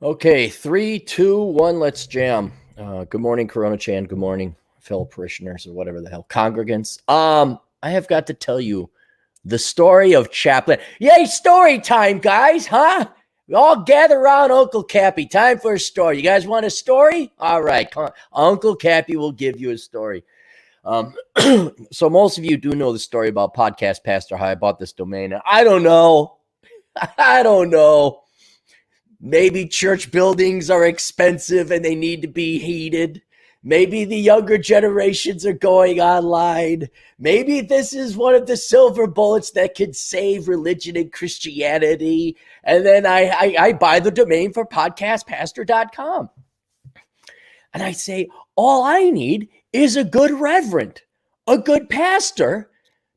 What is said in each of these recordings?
Okay, 3, 2, 1, let's jam. Good morning, Coronachan. Good morning, fellow parishioners or whatever the hell, congregants. I have got to tell you the story of Chaplain. Yay, story time, guys, huh? We all gather around Uncle Cappy. Time for a story. You guys want a story? All right, come on. Uncle Cappy will give you a story. Um, so most of you do know the story about Podcast Pastor, how I bought this domain. I don't know. I don't know. Maybe church buildings are expensive and they need to be heated. Maybe the younger generations are going online. Maybe this is one of the silver bullets that could save religion and Christianity. And then I buy the domain for podcastpastor.com. And I say, all I need is a good reverend, a good pastor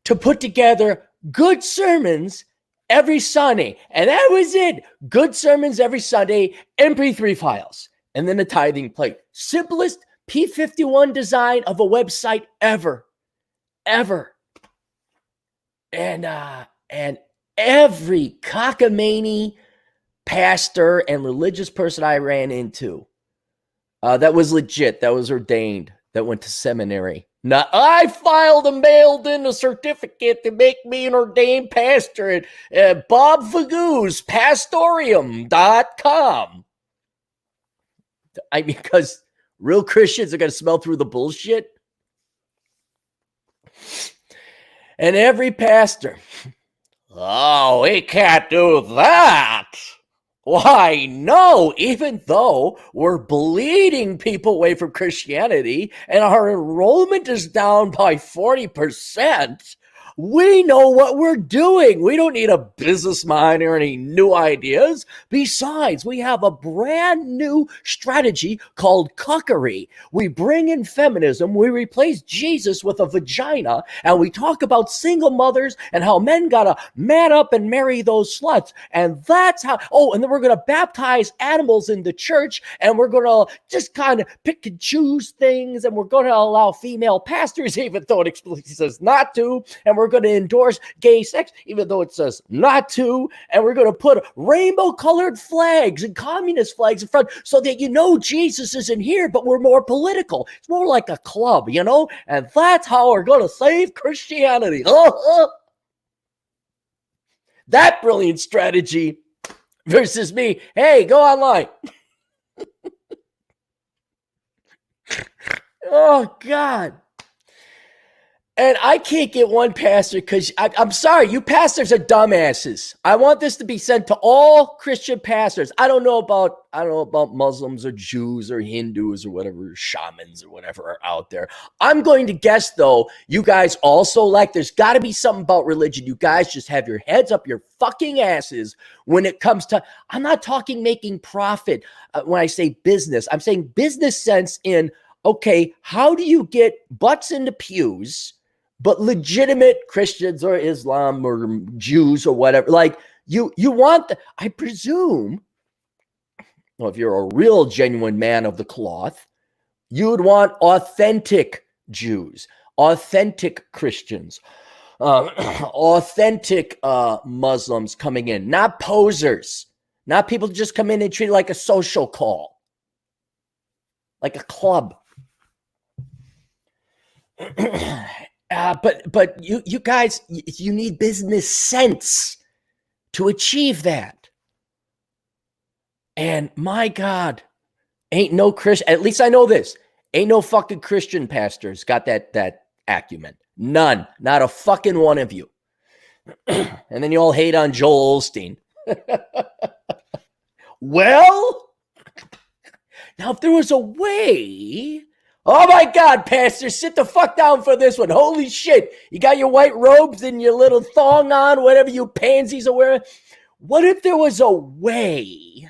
to put together good sermons every Sunday. And that was it. Good sermons every Sunday, MP3 files, and then a tithing plate. Simplest P51 design of a website ever. And every cockamamie pastor and religious person I ran into that was legit, that was ordained, that went to seminary. Not, I filed and mailed in a certificate to make me an ordained pastor at Bob Fagoo's Pastorium.com. Because real Christians are going to smell through the bullshit. And every pastor, oh, we can't do that. Why, no, even though we're bleeding people away from Christianity and our enrollment is down by 40%, we know what we're doing. We don't need a business mind or any new ideas. Besides, we have a brand new strategy called cuckery. We bring in feminism, we replace Jesus with a vagina, and we talk about single mothers and how men gotta man up and marry those sluts. And that's how, and then we're gonna baptize animals in the church, and we're gonna just kind of pick and choose things, and we're gonna allow female pastors, even though it explicitly says not to, and we're going to endorse gay sex, even though it says not to, and we're going to put rainbow-colored flags and communist flags in front so that you know Jesus isn't here, but we're more political. It's more like a club, you know? And that's how we're going to save Christianity. That brilliant strategy versus me. Hey, go online. Oh, God. And I can't get one pastor because I'm sorry, you pastors are dumbasses. I want this to be sent to all Christian pastors. I don't know about Muslims or Jews or Hindus or whatever, shamans or whatever are out there. I'm going to guess though, you guys also there's got to be something about religion. You guys just have your heads up your fucking asses when it comes to. I'm not talking making profit when I say business. I'm saying business sense in okay, how do you get butts into pews? But legitimate Christians or Islam or Jews or whatever, you want, I presume, well, if you're a real genuine man of the cloth, you'd want authentic Jews, authentic Christians, authentic Muslims coming in, not posers, not people who just come in and treat it like a social call, like a club. But you guys, you need business sense to achieve that. And my God, ain't no Christian, at least I know this, ain't no fucking Christian pastors got that acumen. None, not a fucking one of you. And then you all hate on Joel Osteen. Well, now if there was a way. Oh my God, Pastor, sit the fuck down for this one. Holy shit. You got your white robes and your little thong on, whatever you pansies are wearing. What if there was a way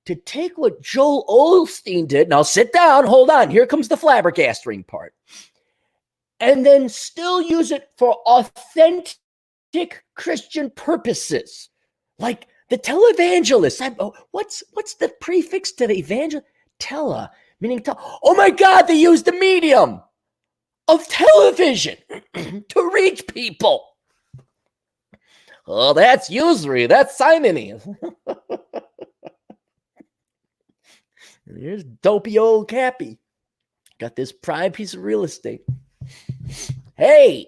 to take what Joel Osteen did? Now sit down, hold on. Here comes the flabbergasting part. And then still use it for authentic Christian purposes. Like the televangelist. What's the prefix to the evangelist? Tele. Meaning, oh my God, they used the medium of television to reach people. Oh, that's usury. That's simony. And here's dopey old Cappy. Got this prime piece of real estate. Hey,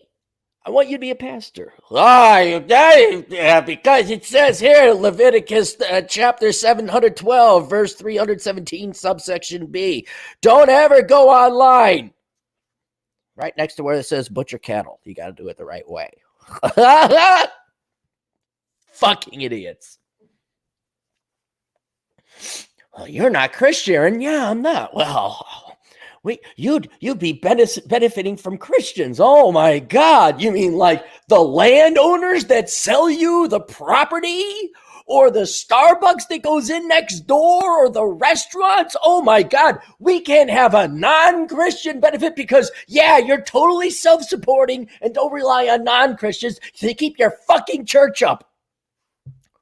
I want you to be a pastor. Because it says here, Leviticus chapter 712, verse 317, subsection B. Don't ever go online. Right next to where it says butcher cattle. You got to do it the right way. Fucking idiots. Well, you're not Christian. Yeah, I'm not. Well, you'd be benefiting from Christians. Oh my God. You mean like the landowners that sell you the property, or the Starbucks that goes in next door, or the restaurants? Oh my God. We can't have a non-Christian benefit because, yeah, you're totally self-supporting and don't rely on non-Christians to keep your fucking church up.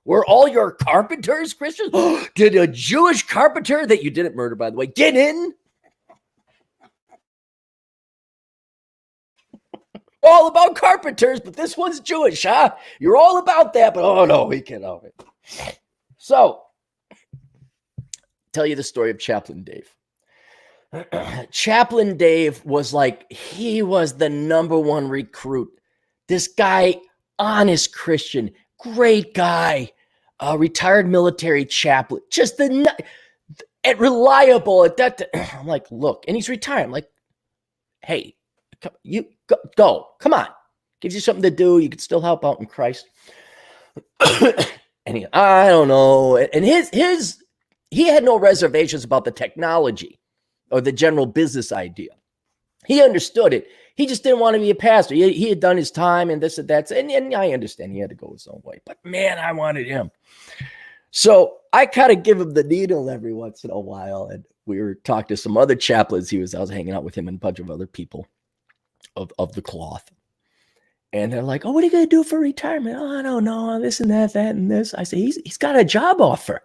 Were all your carpenters Christians? Did a Jewish carpenter that you didn't murder, by the way, get in? All about carpenters, but this one's Jewish, huh? You're all about that, but oh no, we can't help it. So, tell you the story of Chaplain Dave. Chaplain Dave was like, he was the number one recruit. This guy, honest Christian, great guy, retired military chaplain, just and reliable at that. I'm like, look, and he's retired. I'm like, hey, you go, come on, gives you something to do. You could still help out in Christ. And I don't know. And he had no reservations about the technology or the general business idea. He understood it. He just didn't want to be a pastor. He had done his time and this and that. And I understand he had to go his own way. But man, I wanted him. So I kind of give him the needle every once in a while. And we were talking to some other chaplains. I was hanging out with him and a bunch of other people of the cloth. And they're like, oh, what are you going to do for retirement? Oh, I don't know. This and that, and this. I said, he's got a job offer.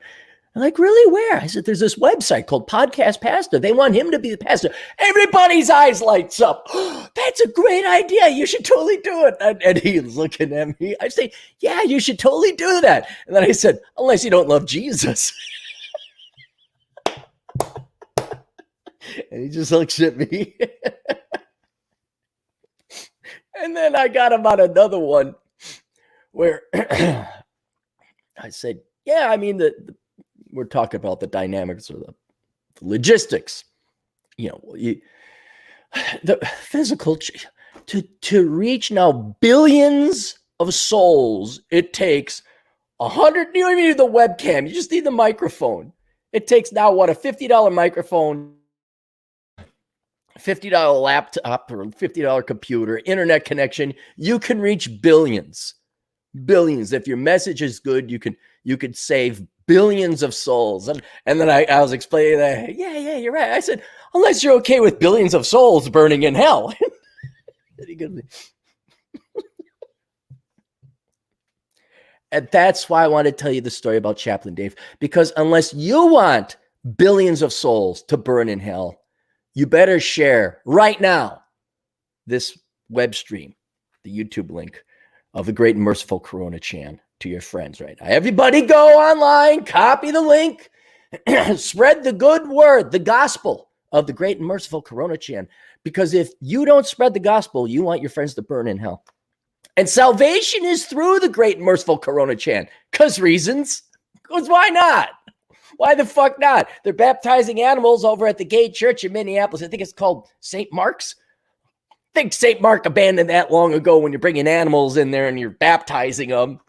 I'm like, really? Where? I said, there's this website called Podcast Pastor. They want him to be the pastor. Everybody's eyes lights up. Oh, that's a great idea. You should totally do it. And he was looking at me. I say, yeah, you should totally do that. And then I said, unless you don't love Jesus. And he just looks at me. And then I got him on another one where I said, yeah, I mean, we're talking about the dynamics or the logistics, the physical, to reach now billions of souls. It takes 100, you don't even need the webcam. You just need the microphone. It takes now what, a $50 microphone, $50 laptop or $50 computer, internet connection. You can reach billions. If your message is good, you could save billions of souls. And then I was explaining that, yeah, you're right. I said, unless you're okay with billions of souls burning in hell. And that's why I want to tell you the story about Chaplain Dave, because unless you want billions of souls to burn in hell, you better share right now this web stream, the YouTube link of the Great and Merciful Coronachan to your friends right now. Everybody go online, copy the link, spread the good word, the gospel of the Great and Merciful Coronachan. Because if you don't spread the gospel, you want your friends to burn in hell. And salvation is through the Great and Merciful Coronachan. Because reasons. Because why not? Why the fuck not? They're baptizing animals over at the gay church in Minneapolis. I think it's called St. Mark's. I think St. Mark abandoned that long ago when you're bringing animals in there and you're baptizing them.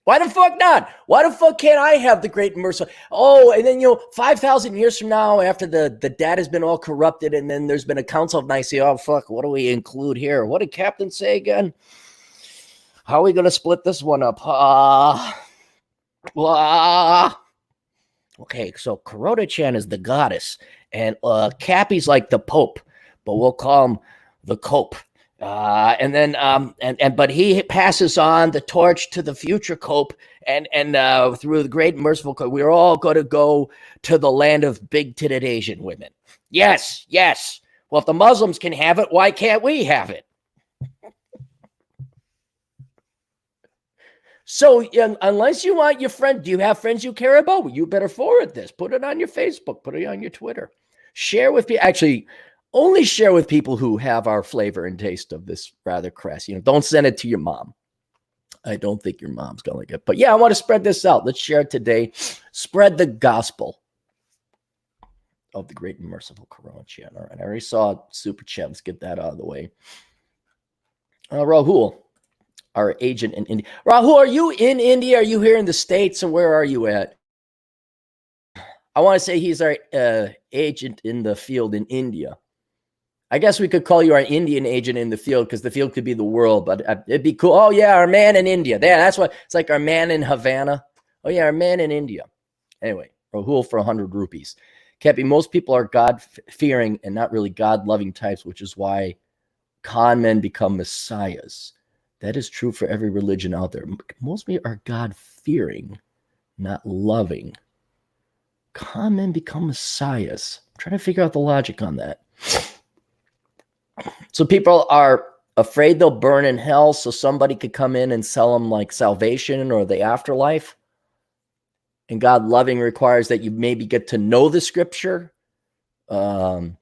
Why the fuck not? Why the fuck can't I have the Great and Merciful? Oh, and then, 5,000 years from now, after the data's been all corrupted and then there's been a council of Nicaea, oh, fuck, what do we include here? What did Captain say again? How are we going to split this one up? Okay, so Coronachan is the goddess, and Cappy's like the Pope, but we'll call him the Cope. But he passes on the torch to the future Cope, and through the Great and Merciful Cope, we're all going to go to the land of big-titted Asian women. Yes. Well, if the Muslims can have it, why can't we have it? So unless you want your friend, do you have friends you care about? Well, you better forward this. Put it on your Facebook. Put it on your Twitter. Share with people. Actually, only share with people who have our flavor and taste of this rather crass. Don't send it to your mom. I don't think your mom's going to like it. But yeah, I want to spread this out. Let's share it today. Spread the gospel of the Great and Merciful Coronachan. All right, I already saw Super Chat. Let's get that out of the way. Rahul, our agent in India. Rahul, are you in India? Are you here in the States, or where are you at? I want to say he's our agent in the field in India. I guess we could call you our Indian agent in the field, because the field could be the world, but it'd be cool. Oh, yeah, our man in India. Yeah, that's what it's like, our man in Havana. Oh, yeah, our man in India. Anyway, Rahul for 100 rupees. Cappy, most people are God-fearing and not really God-loving types, which is why con men become messiahs. That is true for every religion out there. Most people are God-fearing, not loving. Con men become messiahs. I'm trying to figure out the logic on that. So people are afraid they'll burn in hell, so somebody could come in and sell them like salvation or the afterlife. And God loving requires that you maybe get to know the scripture or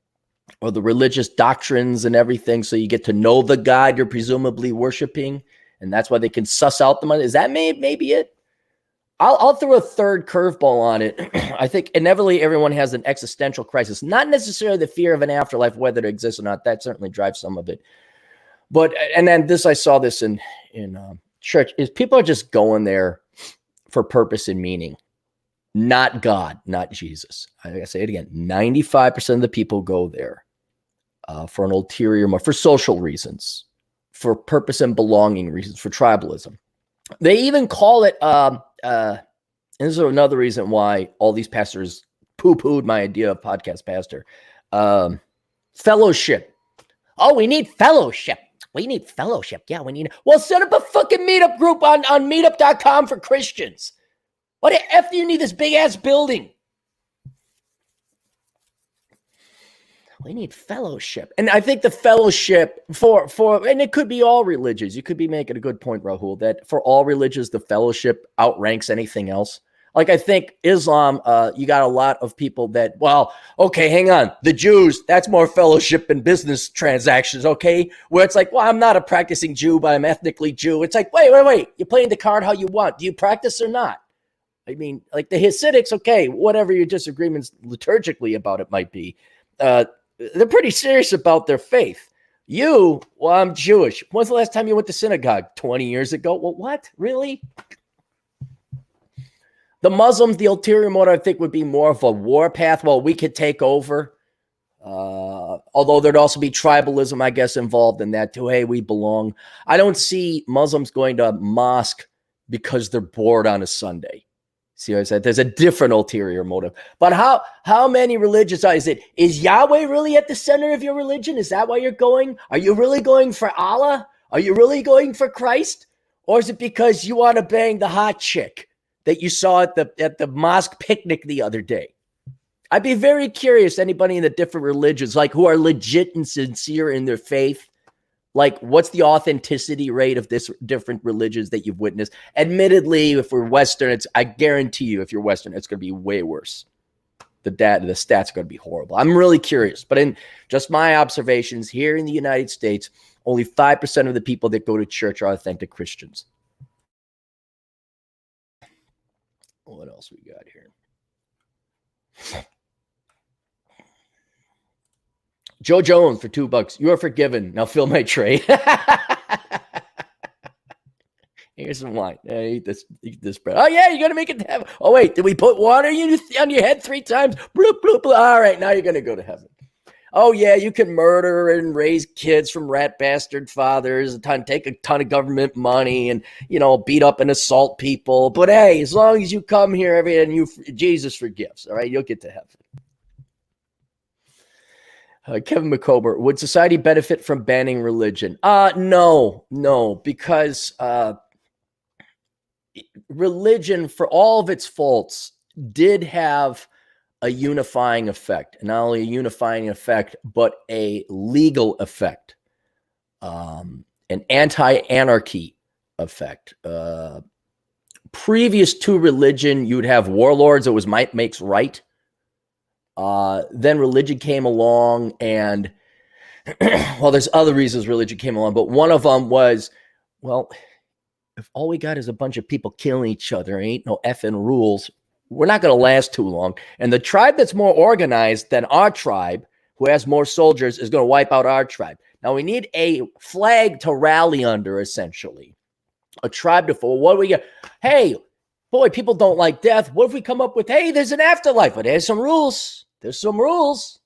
the religious doctrines and everything, so you get to know the God you're presumably worshiping, and that's why they can suss out the money. Is that maybe it? I'll throw a third curveball on it. I think inevitably everyone has an existential crisis, not necessarily the fear of an afterlife, whether it exists or not. That certainly drives some of it. But, and then I saw this in church, is people are just going there for purpose and meaning, not God, not Jesus. I say it again, 95% of the people go there for an ulterior motive, for social reasons, for purpose and belonging reasons, for tribalism. They even call it, and this is another reason why all these pastors poo-pooed my idea of podcast pastor. Fellowship. Oh, we need fellowship. We need fellowship. Yeah, we need. Well, set up a fucking meetup group on meetup.com for Christians. What the F do you need this big-ass building? We need fellowship. And I think the fellowship for and it could be all religions. You could be making a good point, Rahul, that for all religions, the fellowship outranks anything else. Like, I think Islam, you got a lot of people that, well, okay, hang on. The Jews, that's more fellowship and business transactions, okay? Where it's like, well, I'm not a practicing Jew, but I'm ethnically Jew. It's like, wait. You're playing the card how you want. Do you practice or not? I mean, like the Hasidics, okay, whatever your disagreements liturgically about it might be, they're pretty serious about their faith. You, well, I'm Jewish. When's the last time you went to synagogue? 20 years ago? Well, what? Really? The Muslims, the ulterior motive, I think, would be more of a war path. Well, we could take over. Although there'd also be tribalism, I guess, involved in that too. Hey, we belong. I don't see Muslims going to a mosque because they're bored on a Sunday. See what I said? There's a different ulterior motive. But how many religions is it? Is Yahweh really at the center of your religion? Is that why you're going? Are you really going for Allah? Are you really going for Christ? Or is it because you want to bang the hot chick that you saw at the mosque picnic the other day? I'd be very curious, anybody in the different religions, like who are legit and sincere in their faith, like what's the authenticity rate of this different religions that you've witnessed? Admittedly, if we're Western, I guarantee you, if you're Western, it's going to be way worse. The stats are going to be horrible. I'm really curious, but in just my observations here in the United States, only 5% of the people that go to church are authentic Christians. What else we got here? Joe Jones for $2. You are forgiven. Now fill my tray. Here's some wine. Eat this bread. Oh, yeah, you're going to make it to heaven. Oh, wait, did we put water on your head 3 times? Bloop, bloop, bloop. All right, now you're going to go to heaven. Oh, yeah, you can murder and raise kids from rat bastard fathers, take a ton of government money and, beat up and assault people. But, hey, as long as you come here every day and Jesus forgives, all right, you'll get to heaven. Kevin McCober, would society benefit from banning religion? No, because religion, for all of its faults, did have a unifying effect. And not only a unifying effect, but a legal effect, an anti-anarchy effect. previous to religion, you'd have warlords. It was might makes right. Then religion came along, and well, there's other reasons religion came along, but one of them was, well, if all we got is a bunch of people killing each other, ain't no effing rules, we're not going to last too long. And the tribe that's more organized than our tribe, who has more soldiers, is going to wipe out our tribe. Now we need a flag to rally under, essentially. A tribe to follow. What do we get? Hey, boy, people don't like death. What if we come up with, hey, there's an afterlife, but there's some rules. There's some rules.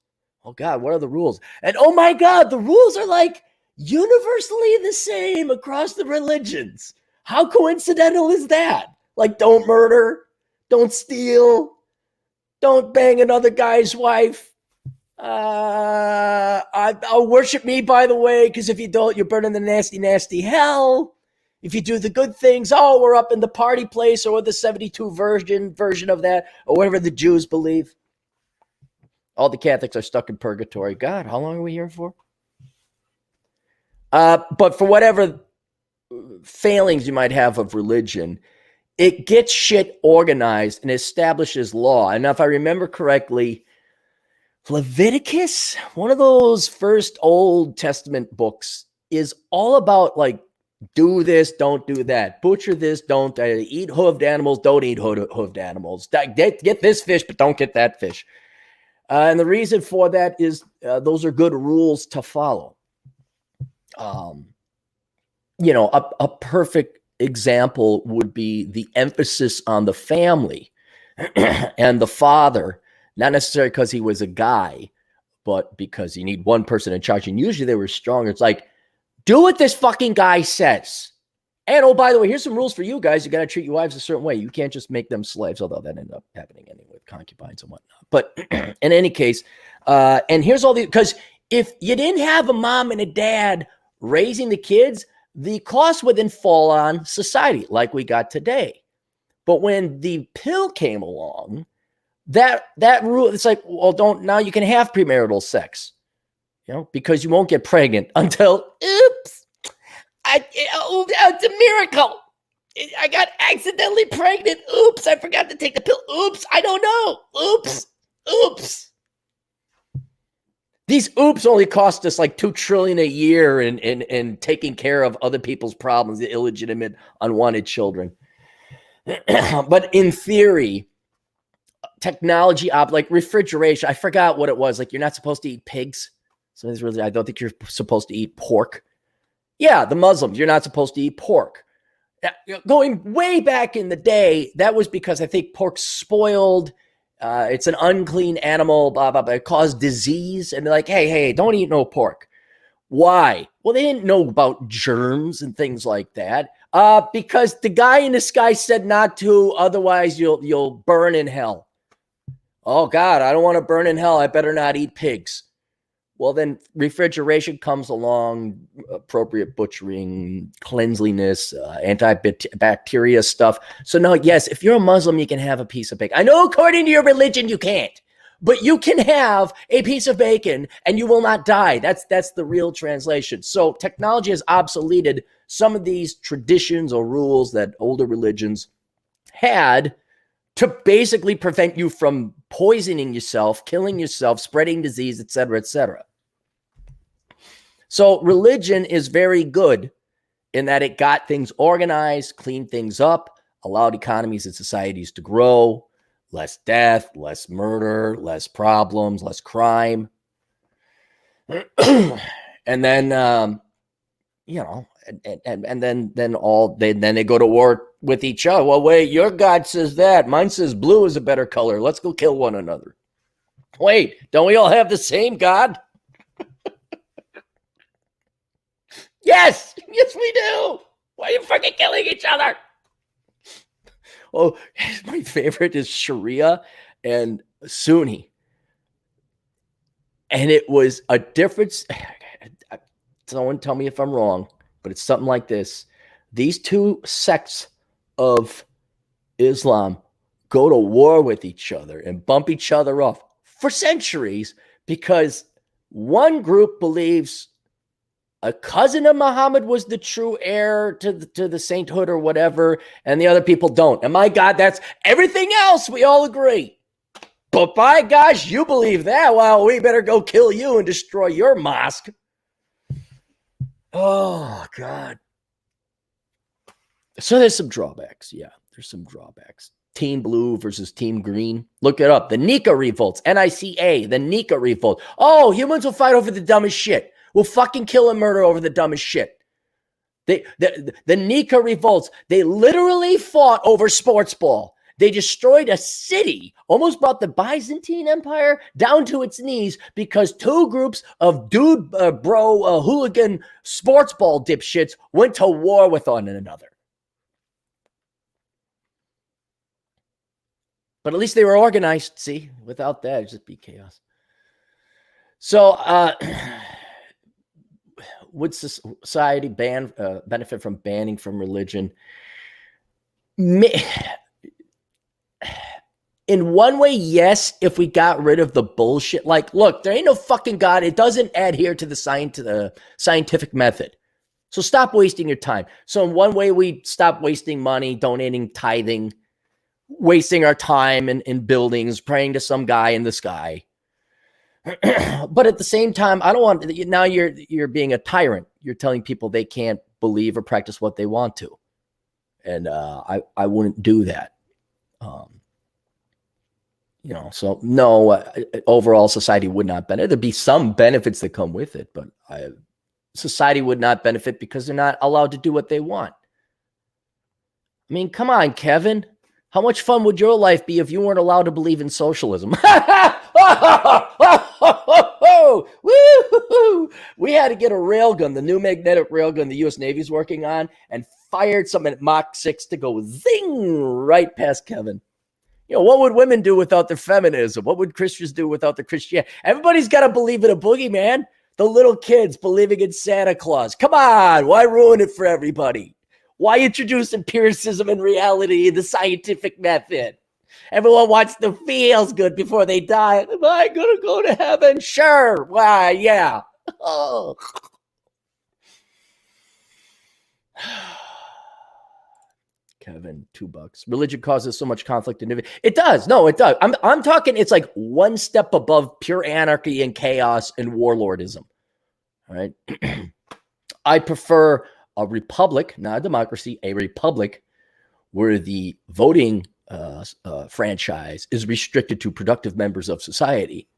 Oh, God, what are the rules? And oh, my God, the rules are like universally the same across the religions. How coincidental is that? Like, don't murder, don't steal, don't bang another guy's wife. I'll worship me, by the way, because if you don't, you're burning the nasty, nasty hell. If you do the good things, oh, we're up in the party place, or the 72 version of that, or whatever the Jews believe. All the Catholics are stuck in purgatory. God, how long are we here for? But for whatever failings you might have of religion, it gets shit organized and establishes law. And if I remember correctly, Leviticus, one of those first Old Testament books, is all about like, do this, don't do that. Butcher this, don't eat hooved animals, don't eat hooved animals. Get this fish, but don't get that fish. And the reason for that is those are good rules to follow. A perfect example would be the emphasis on the family and the father, not necessarily because he was a guy, but because you need one person in charge. And usually they were stronger. It's like, do what this fucking guy says. And oh, by the way, here's some rules for you guys. You got to treat your wives a certain way. You can't just make them slaves, although that ended up happening anyway with concubines and whatnot. But in any case, and here's all the, because if you didn't have a mom and a dad raising the kids, the cost would then fall on society like we got today. But when the pill came along, that rule, it's like, well, now you can have premarital sex, because you won't get pregnant until, oops, it's a miracle. I got accidentally pregnant. Oops, I forgot to take the pill. Oops, I don't know. Oops. These oops only cost us like $2 trillion a year in taking care of other people's problems, the illegitimate, unwanted children. But in theory, technology, like refrigeration, I forgot what it was. Like, you're not supposed to eat pigs. So I don't think you're supposed to eat pork. Yeah, the Muslims, you're not supposed to eat pork. Going way back in the day, that was because I think pork spoiled. It's an unclean animal, blah, blah, blah. It caused disease. And they're like, hey, don't eat no pork. Why? Well, they didn't know about germs and things like that. Because the guy in the sky said not to, otherwise you'll burn in hell. Oh, God, I don't want to burn in hell. I better not eat pigs. Well, then refrigeration comes along, appropriate butchering, cleanliness, antibacteria stuff. So now, yes, if you're a Muslim, you can have a piece of bacon. I know according to your religion, you can't, but you can have a piece of bacon and you will not die. That's the real translation. So technology has obsoleted some of these traditions or rules that older religions had to basically prevent you from poisoning yourself, killing yourself, spreading disease, et cetera, et cetera. So religion is very good in that it got things organized, cleaned things up, allowed economies and societies to grow, less death, less murder, less problems, less crime. And then, and then they go to war with each other. Well, wait, your God says that. Mine says blue is a better color. Let's go kill one another. Wait, don't we all have the same God? Yes, we do. Why are you fucking killing each other? Oh, my favorite is Sharia and Sunni. And it was a difference. Someone tell me if I'm wrong, but it's something like this. These two sects of Islam go to war with each other and bump each other off for centuries because one group believes a cousin of Muhammad was the true heir to the sainthood or whatever, and the other people don't. And my God, that's everything else. We all agree. But by gosh, you believe that? Well, we better go kill you and destroy your mosque. Oh, God. So there's some drawbacks. Yeah, there's some drawbacks. Team Blue versus Team Green. Look it up. The Nika revolts. Nica, the Nika revolt. Oh, humans will fight over the dumbest shit. We'll fucking kill and murder over the dumbest shit. The Nika revolts, they literally fought over sports ball. They destroyed a city, almost brought the Byzantine Empire down to its knees because two groups of hooligan sports ball dipshits went to war with one another. But at least they were organized, see? Without that, it'd just be chaos. So, would society benefit from banning from religion? In one way, yes, if we got rid of the bullshit. Like, look, there ain't no fucking God. It doesn't adhere to the scientific method. So stop wasting your time. So in one way, we stop wasting money, donating, tithing, wasting our time in buildings, praying to some guy in the sky. But at the same time, I don't want, now you're being a tyrant. You're telling people they can't believe or practice what they want to. And I wouldn't do that. So no, overall society would not benefit. There'd be some benefits that come with it, but society would not benefit because they're not allowed to do what they want. I mean, come on, Kevin. How much fun would your life be if you weren't allowed to believe in socialism? We had to get a railgun, the new magnetic railgun the U.S. Navy's working on, and fired something at Mach 6 to go zing right past Kevin. What would women do without their feminism? What would Christians do without their Christianity? Everybody's got to believe in a boogeyman. The little kids believing in Santa Claus. Come on, why ruin it for everybody? Why introduce empiricism and reality in the scientific method? Everyone wants to feel good before they die. Am I going to go to heaven? Sure. Why, yeah. Oh. Kevin, $2. Religion causes so much conflict and it does. No, it does. I'm talking. It's like one step above pure anarchy and chaos and warlordism. All right. I prefer a republic, not a democracy, a republic where the voting franchise is restricted to productive members of society.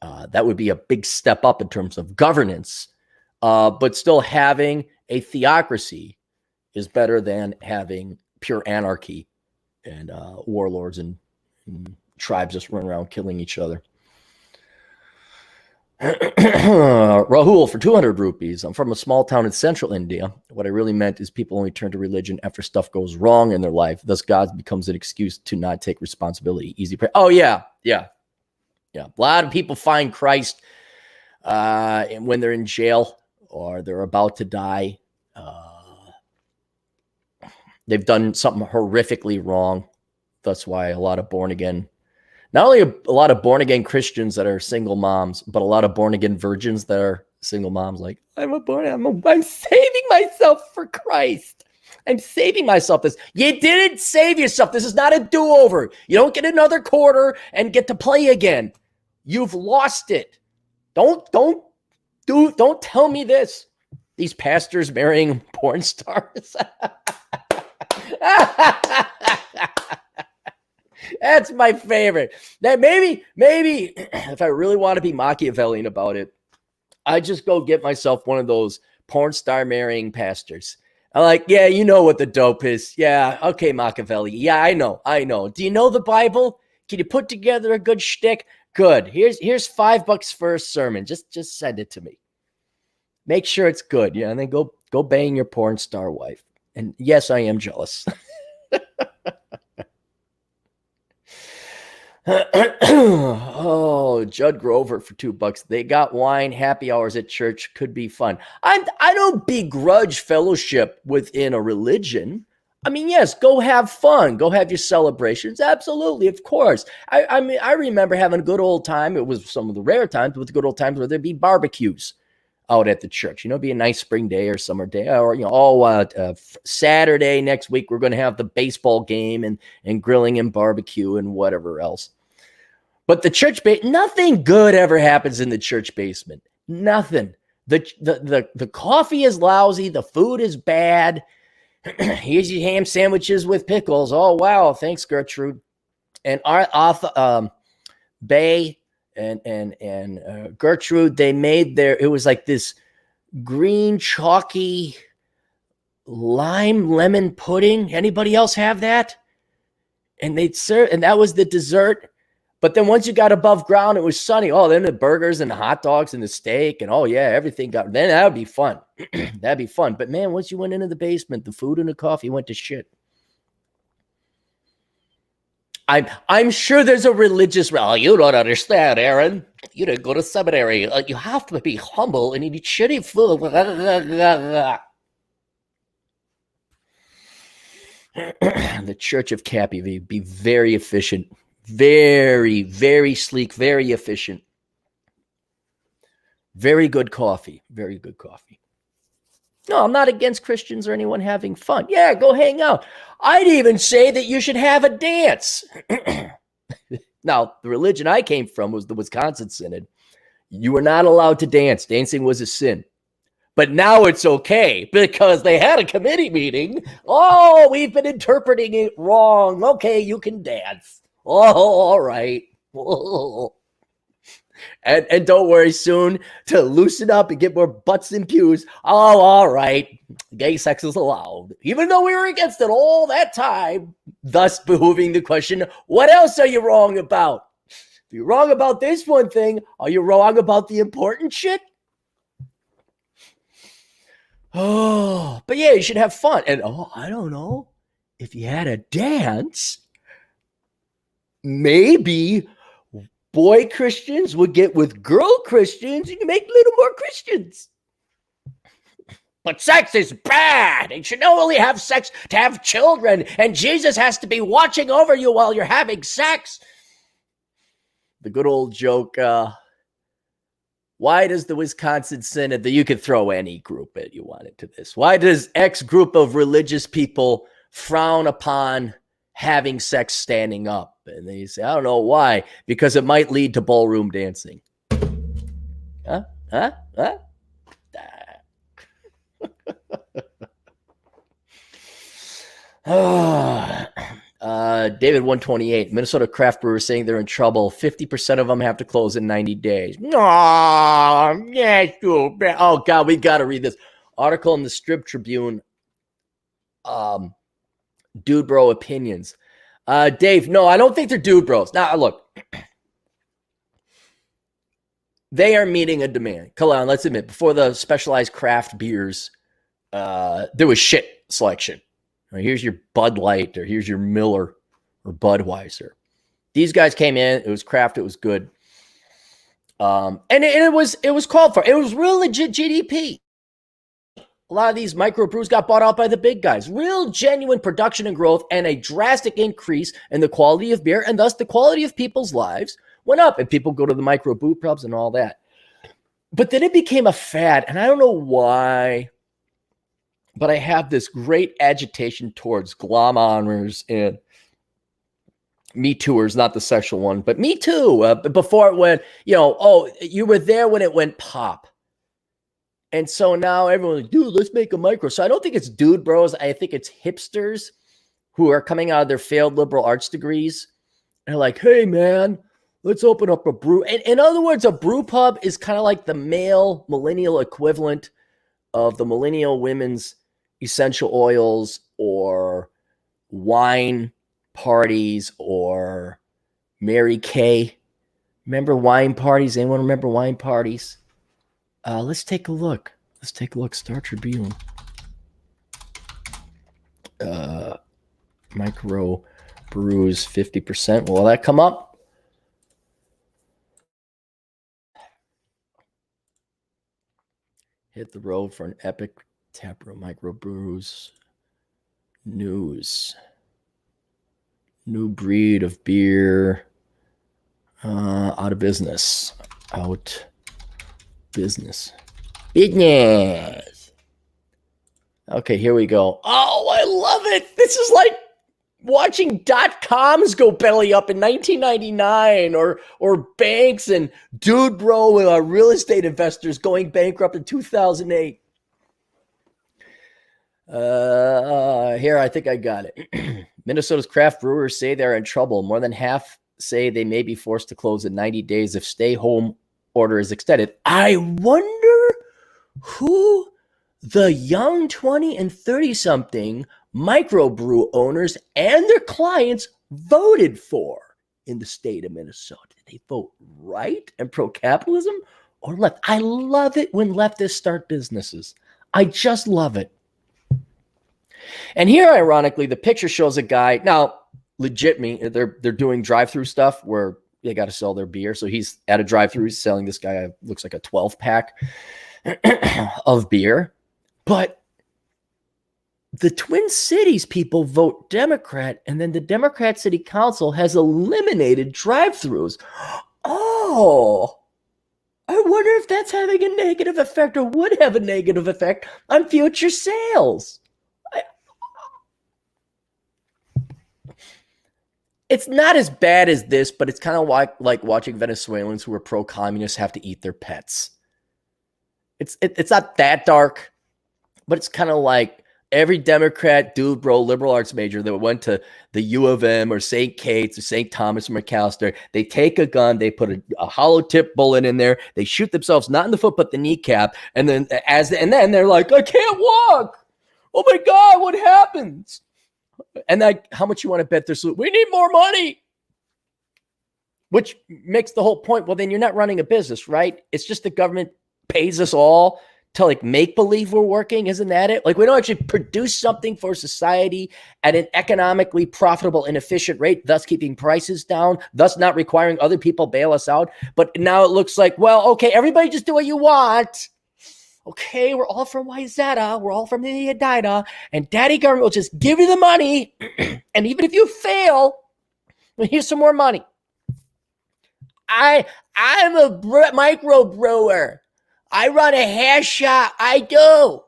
That would be a big step up in terms of governance, but still having a theocracy is better than having pure anarchy and warlords and tribes just run around killing each other. Rahul for 200 rupees. I'm from a small town in central India. What I really meant is people only turn to religion after stuff goes wrong in their life. Thus, God becomes an excuse to not take responsibility. Easy prayer. Oh, yeah. A lot of people find Christ when they're in jail or they're about to die. They've done something horrifically wrong. That's why a lot of born-again, not only a lot of born-again Christians that are single moms, but a lot of born-again virgins that are single moms. Like, I'm saving myself for Christ. I'm saving myself this. You didn't save yourself. This is not a do-over. You don't get another quarter and get to play again. You've lost it. Don't tell me this. These pastors marrying porn stars. That's my favorite. That maybe if I really want to be Machiavellian about it, I just go get myself one of those porn star marrying pastors. I'm like, yeah, you know what the dope is. Yeah, okay, Machiavelli. Yeah, I know. Do you know the Bible? Can you put together a good shtick? Good. Here's $5 for a sermon. Just send it to me. Make sure it's good. Yeah, and then go bang your porn star wife. And yes, I am jealous. Oh, Judd Grover for $2. They got wine, happy hours at church, could be fun. I don't begrudge fellowship within a religion. I mean, yes, go have fun. Go have your celebrations. Absolutely, of course. I mean, I remember having a good old time. It was some of the rare times with the good old times where there'd be barbecues. out at the church. Be a nice spring day or summer day, or Saturday next week we're going to have the baseball game and grilling and barbecue and whatever else. But the church nothing good ever happens in the church basement. Nothing. The coffee is lousy. The food is bad. Here's your ham sandwiches with pickles. Oh wow, thanks Gertrude. And our Bay and Gertrude, they made it was like this green chalky lime lemon pudding. Anybody else have that? And they'd serve, and that was the dessert. But then once you got above ground, it was sunny. Oh, then the burgers and the hot dogs and the steak and oh yeah, everything then that would be fun. That'd be fun. But man, once you went into the basement, the food and the coffee went to shit. I'm sure there's a religious. Oh, you don't understand, Aaron. You didn't go to seminary. You have to be humble and eat shitty food. The Church of Cappy be very efficient, very, very sleek, very efficient. Very good coffee. Very good coffee. No, I'm not against Christians or anyone having fun. Yeah, go hang out. I'd even say that you should have a dance. Now, the religion I came from was the Wisconsin Synod. You were not allowed to dance. Dancing was a sin. But now it's okay because they had a committee meeting. Oh, we've been interpreting it wrong. Okay, you can dance. Oh, all right. Oh. And don't worry, soon to loosen up and get more butts in pews. Oh, all right. Gay sex is allowed. Even though we were against it all that time, thus behooving the question, what else are you wrong about? If you're wrong about this one thing, are you wrong about the important shit? Oh, but yeah, you should have fun. And I don't know. If you had a dance, maybe boy Christians would get with girl Christians and you make a little more Christians. But sex is bad. You should only have sex to have children. And Jesus has to be watching over you while you're having sex. The good old joke, why does the Wisconsin Synod, that you could throw any group that you wanted to this, why does X group of religious people frown upon having sex standing up? And they say, I don't know why, because it might lead to ballroom dancing. David 128, Minnesota craft brewers saying they're in trouble. 50% of them have to close in 90 days. Oh, yeah, oh God, we got to read this article in the Strip Tribune. Dude bro opinions. Dave, no, I don't think they're dude bros. Now, look, they are meeting a demand. Come on, let's admit, before the specialized craft beers, there was shit selection. Here's your Bud Light, or here's your Miller or Budweiser. These guys came in. It was craft. It was good. And it was called for. It was real legit GDP. A lot of these microbrews got bought out by the big guys. Real genuine production and growth and a drastic increase in the quality of beer, and thus the quality of people's lives went up. And people go to the microbrew pubs and all that. But then it became a fad, and I don't know why, but I have this great agitation towards glom honors and Me Tooers, not the sexual one, but Me Too. Before it went, you were there when it went pop. And so now everyone's like, dude, let's make a micro. So I don't think it's dude bros. I think it's hipsters who are coming out of their failed liberal arts degrees. They're like, hey, man, let's open up a brew. And in other words, a brew pub is kind of like the male millennial equivalent of the millennial women's essential oils or wine parties or Mary Kay. Remember wine parties? Anyone remember wine parties? Let's take a look. Star Tribune. Micro brews 50%. Will that come up? Hit the road for an epic taproom micro brews. News. New breed of beer. Out of business. Business. Okay, here we go. Oh, I love it. This is like watching .coms go belly up in 1999 or banks and dude bro real estate investors going bankrupt in 2008. Here, I think I got it. Minnesota's craft brewers say they're in trouble. More than half say they may be forced to close in 90 days if stay-home order is extended. I wonder who the young 20 and 30-something microbrew owners and their clients voted for in the state of Minnesota. Did they vote right and pro-capitalism or left? I love it when leftists start businesses. I just love it. And here, ironically, the picture shows a guy. Now, legit me, they're doing drive-through stuff where they got to sell their beer. So he's at a drive-through. He's selling this guy, looks like a 12-pack of beer. But the Twin Cities people vote Democrat, and then the Democrat City Council has eliminated drive-throughs. Oh, I wonder if that's having a negative effect or would have a negative effect on future sales. It's not as bad as this, but it's kind of like watching Venezuelans who are pro-communists have to eat their pets. It's not that dark, but it's kind of like every Democrat, dude, bro, liberal arts major that went to the U of M or St. Kate's or St. Thomas or McAllister, they take a gun, they put a hollow tip bullet in there, they shoot themselves not in the foot but the kneecap, and then they're like, I can't walk. Oh my God, what happens? And like, how much you want to bet their salute? We need more money. Which makes the whole point. Well, then you're not running a business, right? It's just the government pays us all to like make believe we're working. Isn't that it? Like we don't actually produce something for society at an economically profitable and efficient rate, thus keeping prices down, thus not requiring other people bail us out. But now it looks like, well, okay, everybody just do what you want. Okay, we're all from Wayzata, we're all from the Edina, and Daddy Government will just give you the money, and even if you fail, well, here's some more money. I'm a micro brewer. I run a hair shop. I do.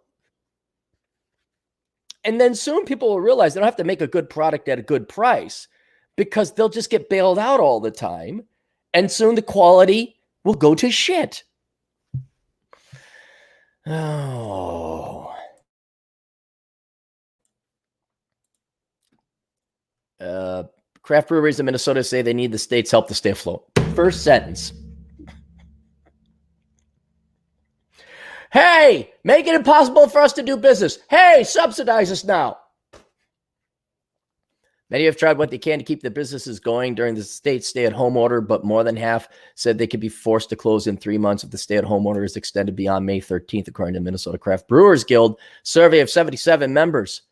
And then soon people will realize they don't have to make a good product at a good price because they'll just get bailed out all the time, and soon the quality will go to shit. Oh. Craft breweries in Minnesota say they need the state's help to stay afloat. First sentence. Hey, make it impossible for us to do business. Hey, subsidize us now. Many have tried what they can to keep the businesses going during the state's stay-at-home order, but more than half said they could be forced to close in 3 months if the stay-at-home order is extended beyond May 13th, according to Minnesota Craft Brewers Guild survey of 77 members.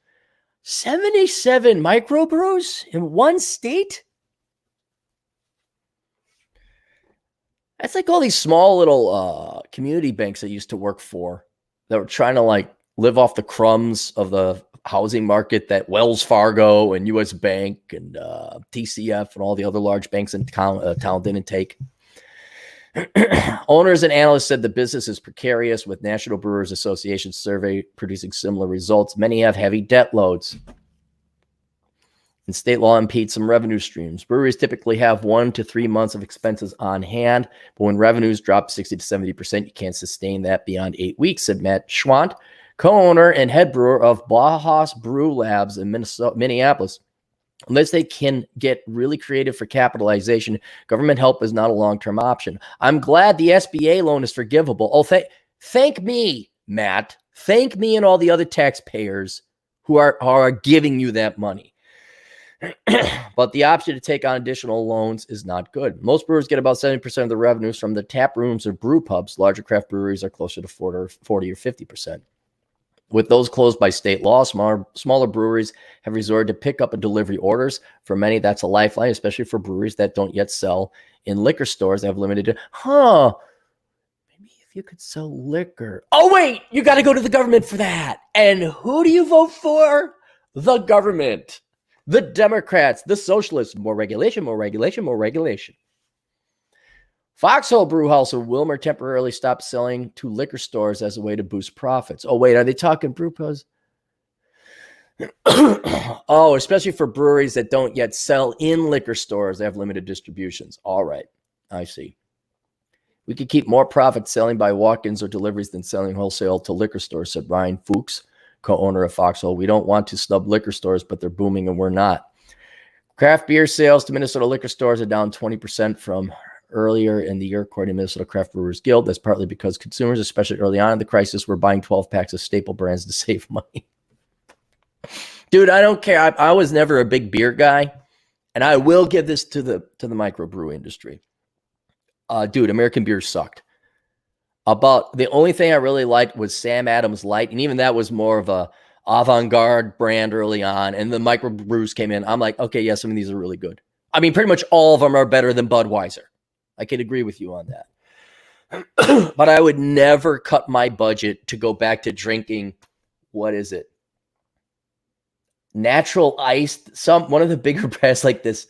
77 microbrews in one state? That's like all these small little community banks I used to work for that were trying to like live off the crumbs of the housing market that Wells Fargo and U.S. Bank and TCF and all the other large banks in town didn't take. Owners and analysts said the business is precarious, with National Brewers Association survey producing similar results. Many have heavy debt loads, and state law impedes some revenue streams. Breweries typically have 1 to 3 months of expenses on hand, but when revenues drop 60 to 70%, you can't sustain that beyond 8 weeks, said Matt Schwant, co-owner and head brewer of Bauhaus Brew Labs in Minneapolis. Unless they can get really creative for capitalization, government help is not a long-term option. I'm glad the SBA loan is forgivable. Oh, thank me, Matt. Thank me and all the other taxpayers who are giving you that money. But the option to take on additional loans is not good. Most brewers get about 70% of the revenues from the tap rooms or brew pubs. Larger craft breweries are closer to 40 or 50%. With those closed by state law, smaller breweries have resorted to pick up and delivery orders. For many, that's a lifeline, especially for breweries that don't yet sell in liquor stores that have limited. Maybe if you could sell liquor. Oh, wait, you got to go to the government for that. And who do you vote for? The government, the Democrats, the socialists. More regulation, more regulation, more regulation. Foxhole Brewhouse of Wilmer temporarily stopped selling to liquor stores as a way to boost profits. Oh, wait, are they talking brew pubs? Oh, especially for breweries that don't yet sell in liquor stores. They have limited distributions. All right, I see. We could keep more profit selling by walk-ins or deliveries than selling wholesale to liquor stores, said Ryan Fuchs, co-owner of Foxhole. We don't want to snub liquor stores, but they're booming and we're not. Craft beer sales to Minnesota liquor stores are down 20% from earlier in the year, according to Minnesota Craft Brewers Guild. That's partly because consumers, especially early on in the crisis, were buying 12 packs of staple brands to save money. Dude, I don't care. I was never a big beer guy, and I will give this to the microbrew industry. Dude, American beer sucked. About the only thing I really liked was Sam Adams Light, and even that was more of a avant-garde brand early on, and the microbrews came in. I'm like, okay, yeah, some of these are really good. I mean, pretty much all of them are better than Budweiser. I could agree with you on that. But I would never cut my budget to go back to drinking, what is it? Natural iced, one of the bigger brands like this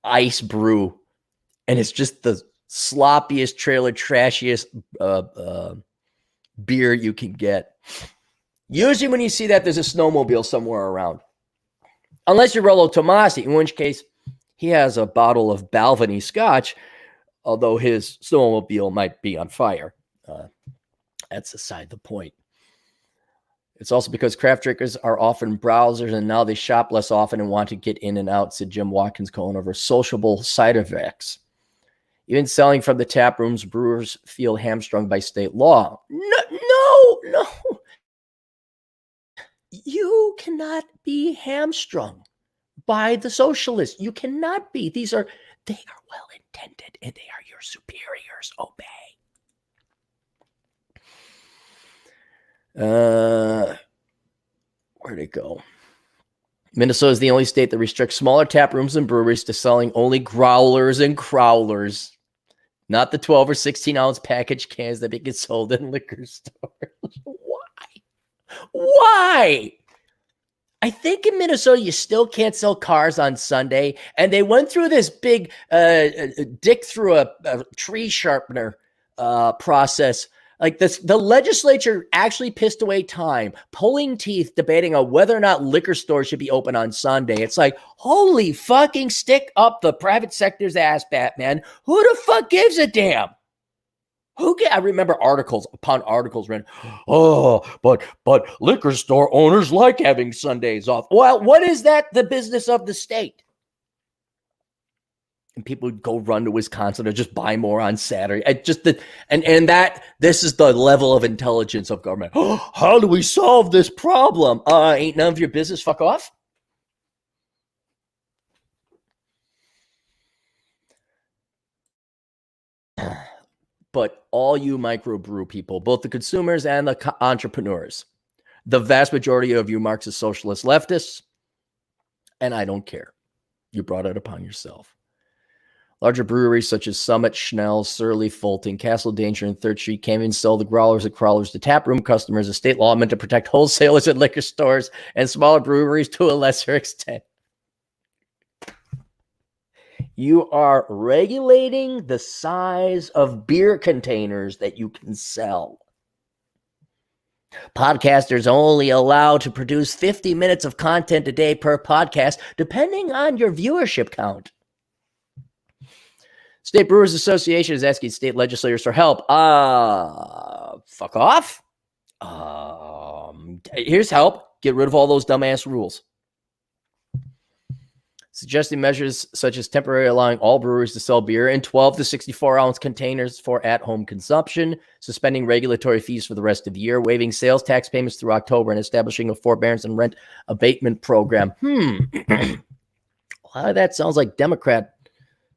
ice brew, and it's just the sloppiest, trashiest beer you can get. Usually when you see that, there's a snowmobile somewhere around. Unless you're Rollo Tomasi, in which case he has a bottle of Balvenie scotch, although his snowmobile might be on fire. That's aside the point. It's also because craft drinkers are often browsers and now they shop less often and want to get in and out, said Jim Watkins, co-owner of Sociable Cider Vex. Even selling from the tap rooms, brewers feel hamstrung by state law. No. You cannot be hamstrung by the socialists. You cannot be. They are well intended and they are your superiors. Obey. Where'd it go? Minnesota is the only state that restricts smaller tap rooms and breweries to selling only growlers and crowlers, not the 12 or 16 ounce package cans that get sold in liquor stores. Why? I think in Minnesota you still can't sell cars on Sunday, and they went through this big dick through a tree sharpener process. Like this, the legislature actually pissed away time, pulling teeth, debating on whether or not liquor stores should be open on Sunday. It's like, holy fucking stick up the private sector's ass, Batman. Who the fuck gives a damn? I remember articles upon articles ran, but liquor store owners like having Sundays off. Well, what is that? The business of the state. And people would go run to Wisconsin or just buy more on Saturday. This is the level of intelligence of government. How do we solve this problem? Ain't none of your business. Fuck off. But all you microbrew people, both the consumers and the entrepreneurs, the vast majority of you Marxist socialist leftists, and I don't care. You brought it upon yourself. Larger breweries such as Summit, Schnell, Surly, Fulton, Castle Danger, and Third Street can't even sell the growlers and crawlers to taproom customers. A state law meant to protect wholesalers and liquor stores and smaller breweries to a lesser extent. You are regulating the size of beer containers that you can sell. Podcasters only allowed to produce 50 minutes of content a day per podcast, depending on your viewership count. State Brewers Association is asking state legislators for help. Fuck off. Here's help. Get rid of all those dumbass rules. Suggesting measures such as temporarily allowing all breweries to sell beer in 12 to 64 ounce containers for at-home consumption, suspending regulatory fees for the rest of the year, waiving sales tax payments through October, and establishing a forbearance and rent abatement program. A lot of that sounds like Democrat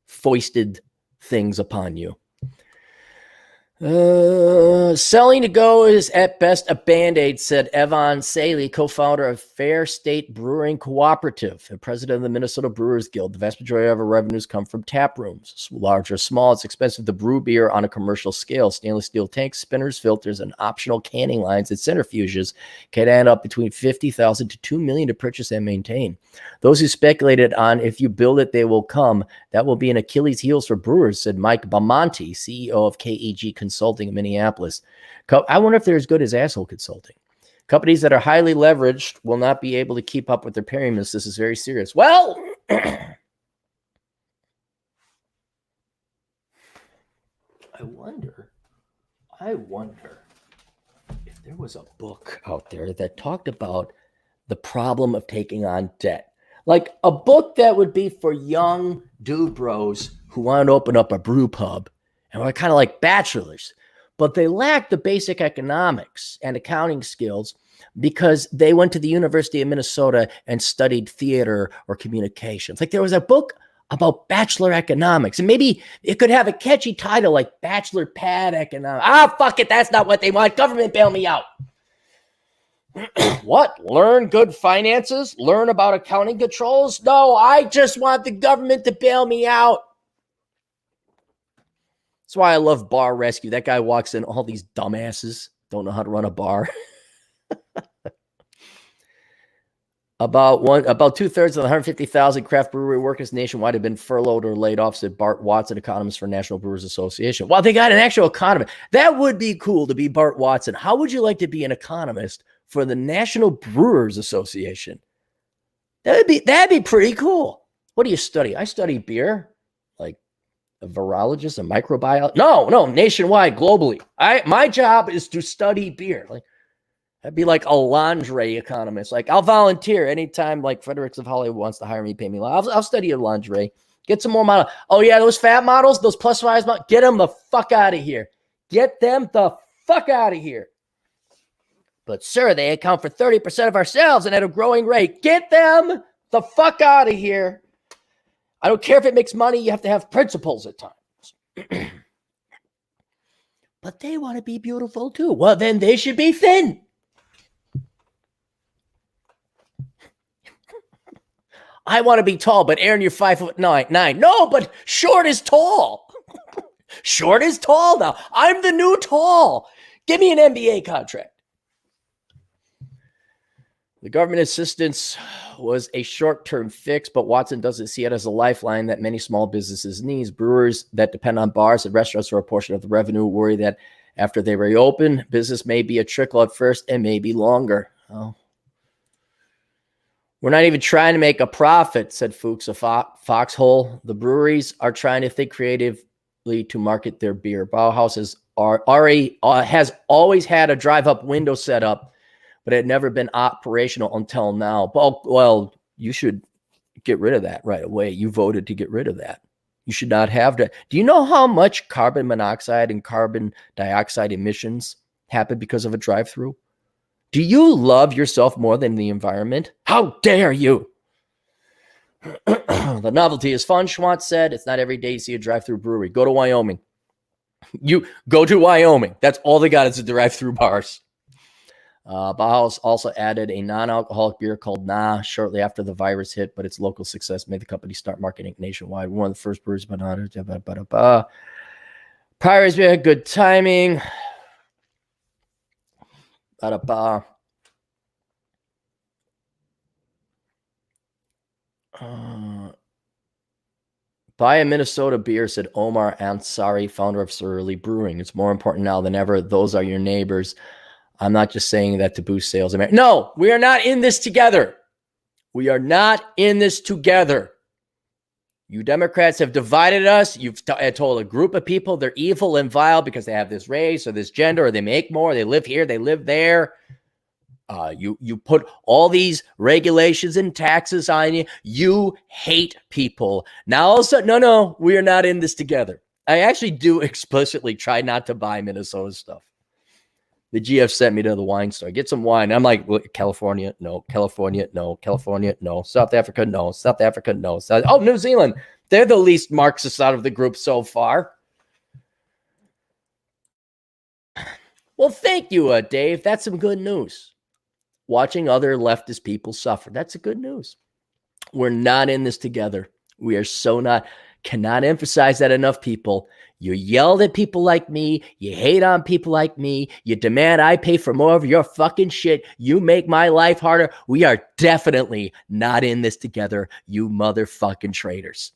foisted things upon you. Selling to go is at best a band-aid, said Evan Saley, co-founder of Fair State Brewing Cooperative and president of the Minnesota Brewers Guild. The vast majority of our revenues come from tap rooms. Large or small, it's expensive to brew beer on a commercial scale. Stainless steel tanks, spinners, filters, and optional canning lines and centrifuges can add up between $50,000 to $2 million to purchase and maintain. Those who speculated on if you build it, they will come. That will be an Achilles heels for brewers, said Mike Bamonte, CEO of KEG Consulting in Minneapolis. I wonder if they're as good as Asshole Consulting. Companies that are highly leveraged will not be able to keep up with their payments. This is very serious. Well, I wonder if there was a book out there that talked about the problem of taking on debt. Like a book that would be for young dude bros who want to open up a brew pub and are kind of like bachelors, but they lack the basic economics and accounting skills because they went to the University of Minnesota and studied theater or communications. Like there was a book about bachelor economics, and maybe it could have a catchy title like Bachelor Pad Economics. Fuck it. That's not what they want. Government, bail me out. What? Learn good finances? Learn about accounting controls? No, I just want the government to bail me out. That's why I love Bar Rescue. That guy walks in, all these dumbasses don't know how to run a bar. About 2/3 of the 150,000 craft brewery workers nationwide have been furloughed or laid off, said Bart Watson, economist for National Brewers Association. Well, they got an actual economist. That would be cool to be Bart Watson. How would you like to be an economist for the National Brewers Association? That'd be pretty cool. What do you study? I study beer, like a virologist, a microbiologist. No, nationwide, globally. My job is to study beer. Like I'd be like a lingerie economist. Like I'll volunteer anytime like Fredericks of Hollywood wants to hire me, pay me. I'll study a lingerie. Get some more models. Oh yeah, those fat models, those plus size models, get them the fuck out of here. Get them the fuck out of here. But sir, they account for 30% of our sales and at a growing rate. Get them the fuck out of here. I don't care if it makes money. You have to have principles at times. But they want to be beautiful too. Well, then they should be thin. I want to be tall, but Aaron, you're 5'9". No, but short is tall. Short is tall now. I'm the new tall. Give me an NBA contract. The government assistance was a short-term fix, but Watson doesn't see it as a lifeline that many small businesses need. Brewers that depend on bars and restaurants for a portion of the revenue worry that after they reopen, business may be a trickle at first and maybe longer. Oh. We're not even trying to make a profit, said Fuchs of Foxhole. The breweries are trying to think creatively to market their beer. Bauhaus has always had a drive-up window set up, but it had never been operational until now. Well, you should get rid of that right away. You voted to get rid of that. You should not have to. Do you know how much carbon monoxide and carbon dioxide emissions happen because of a drive-through? Do you love yourself more than the environment? How dare you? The novelty is fun, Schwantz said. It's not every day you see a drive-through brewery. Go to Wyoming. You go to Wyoming. That's all they got is the drive-through bars. Bauhaus also added a non-alcoholic beer called Nah shortly after the virus hit, but its local success made the company start marketing nationwide. One of the first breweries, but not. Prior has been good timing. Buy a Minnesota beer, said Omar Ansari, founder of Surly Brewing. It's more important now than ever. Those are your neighbors. I'm not just saying that to boost sales. No, we are not in this together. We are not in this together. You Democrats have divided us. You've told a group of people they're evil and vile because they have this race or this gender, or they make more, they live here, they live there. You put all these regulations and taxes on you. You hate people. Now all of a sudden, no, we are not in this together. I actually do explicitly try not to buy Minnesota stuff. The GF sent me to the wine store. Get some wine. I'm like, California, no. California, no. California, no. South Africa, no. South Africa, no. New Zealand. They're the least Marxist out of the group so far. Well, thank you, Dave. That's some good news. Watching other leftist people suffer. That's a good news. We're not in this together. We are so not. Cannot emphasize that enough, people. You yelled at people like me. You hate on people like me. You demand I pay for more of your fucking shit. You make my life harder. We are definitely not in this together, you motherfucking traitors.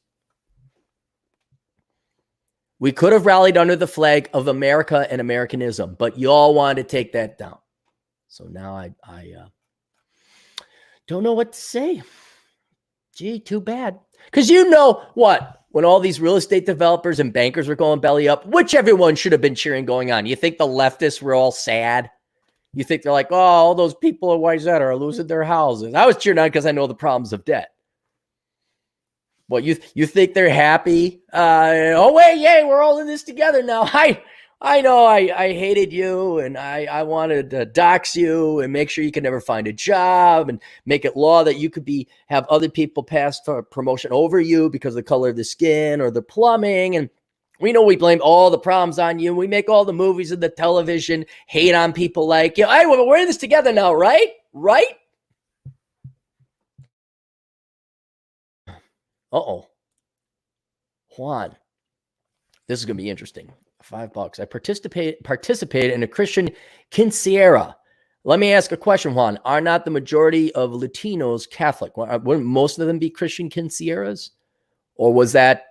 We could have rallied under the flag of America and Americanism, but y'all wanted to take that down. So now I don't know what to say. Gee, too bad. Because you know what? When all these real estate developers and bankers were going belly up, which everyone should have been cheering going on. You think the leftists were all sad? You think they're like, oh, all those people at YZ are losing their houses. I was cheering on because I know the problems of debt. What, you think they're happy? Oh, wait, yay, we're all in this together now. I know I hated you and I wanted to dox you and make sure you could never find a job and make it law that you could have other people pass for promotion over you because of the color of the skin or the plumbing. And we know we blame all the problems on you. We make all the movies and the television hate on people like you. Hey, we're in this together now, right? Right? Uh-oh. Juan, this is going to be interesting. $5. I participate in a Christian quinceañera. Let me ask a question, Juan. Are not the majority of Latinos Catholic? Wouldn't most of them be Christian quinceañeras? Or is that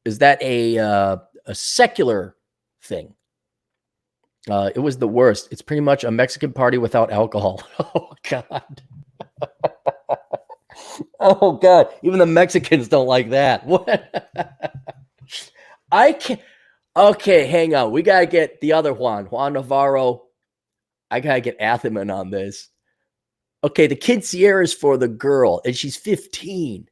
a secular thing? It was the worst. It's pretty much a Mexican party without alcohol. Oh, God. Oh, God. Even the Mexicans don't like that. What? I can't. Okay, hang on. We got to get the other Juan Navarro. I got to get Atherman on this. Okay, the quinceañera is for the girl, and she's 15.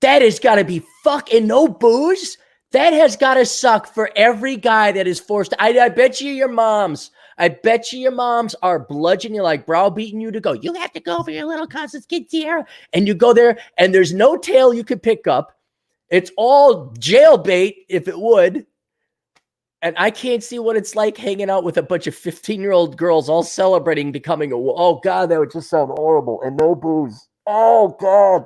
That has got to be fucking no booze. That has got to suck for every guy that is forced. I bet you your moms are bludgeoning you, like browbeating you to go. You have to go for your little cousin's quinceañera. And you go there, and there's no tail you could pick up. It's all jailbait, if it would. And I can't see what it's like hanging out with a bunch of 15-year-old girls all celebrating becoming oh, God, that would just sound horrible. And no booze. Oh, God.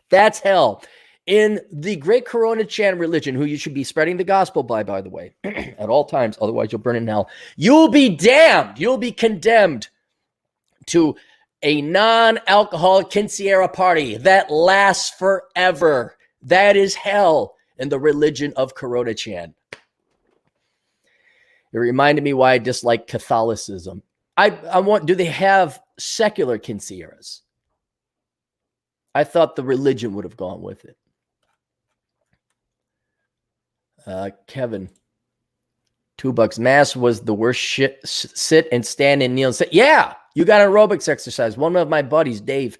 That's hell. In the Great Coronachan religion, who you should be spreading the gospel by the way, at all times, otherwise you'll burn in hell. You'll be damned. You'll be condemned to a non-alcoholic quinceañera party that lasts forever. That is hell. In the religion of Coronachan. It reminded me why I dislike Catholicism. Do they have secular quinceañeras? I thought the religion would have gone with it. Kevin, $2. Mass was the worst shit. Sit and stand and kneel and sit. Yeah, you got an aerobics exercise. One of my buddies, Dave,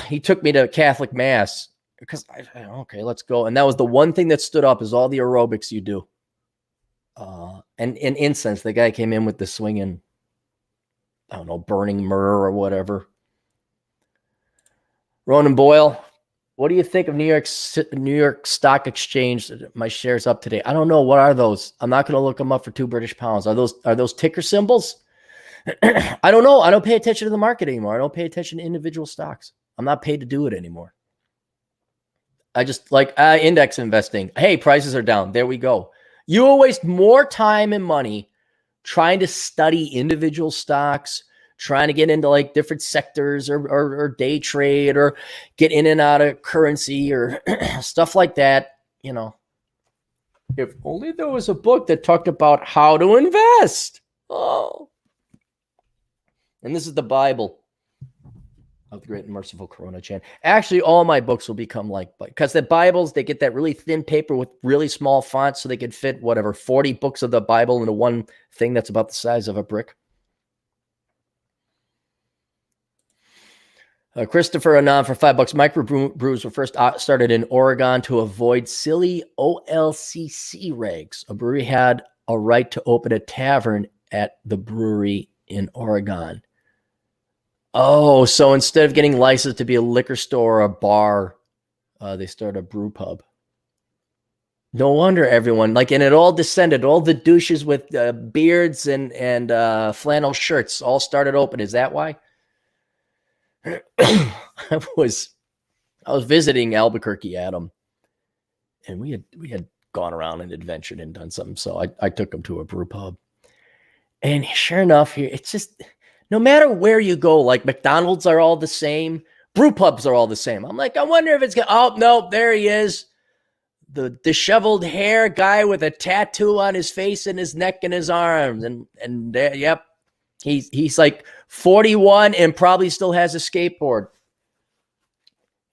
he took me to Catholic Mass. Because okay, let's go. And that was the one thing that stood up is all the aerobics you do. And incense. The guy came in with the swinging, I don't know, burning myrrh or whatever. Ronan Boyle, what do you think of New York Stock Exchange? My shares up today. I don't know. What are those? I'm not going to look them up for £2 Are those ticker symbols? I don't know. I don't pay attention to the market anymore. I don't pay attention to individual stocks. I'm not paid to do it anymore. I just like index investing. Hey, prices are down. There we go. You will waste more time and money trying to study individual stocks, trying to get into like different sectors or day trade or get in and out of currency or stuff like that. You know, if only there was a book that talked about how to invest. Oh, and this is the Bible of the Great and Merciful Coronachan. Actually, all my books will become like, because the Bibles, they get that really thin paper with really small fonts so they can fit 40 books of the Bible into one thing that's about the size of a brick. Christopher Anon for $5. Microbrews were first started in Oregon to avoid silly OLCC regs. A brewery had a right to open a tavern at the brewery in Oregon. Oh, so instead of getting licensed to be a liquor store or a bar, they started a brew pub. No wonder everyone like, and it all descended. All the douches with beards and flannel shirts all started open. Is that why? I was visiting Albuquerque, Adam, and we had gone around and adventured and done something. So I took him to a brew pub, and sure enough, here it's just no matter where you go, like McDonald's are all the same, brew pubs are all the same. I'm like, I wonder if it's gonna. Oh no, there he is. The disheveled hair guy with a tattoo on his face and his neck and his arms. And there, yep. He's like 41 and probably still has a skateboard.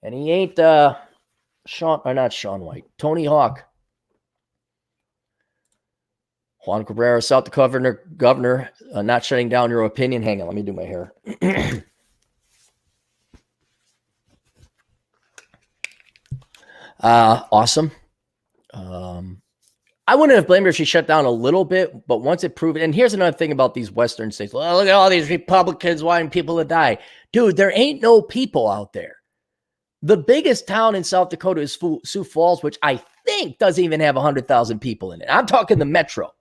And he ain't not Sean White, Tony Hawk. Juan Cabrera, South Dakota governor, not shutting down your opinion. Hang on, let me do my hair. Awesome. I wouldn't have blamed her if she shut down a little bit, but once it proved, and here's another thing about these Western states. Well, look at all these Republicans wanting people to die. Dude, there ain't no people out there. The biggest town in South Dakota is Sioux Falls, which I think doesn't even have 100,000 people in it. I'm talking the metro.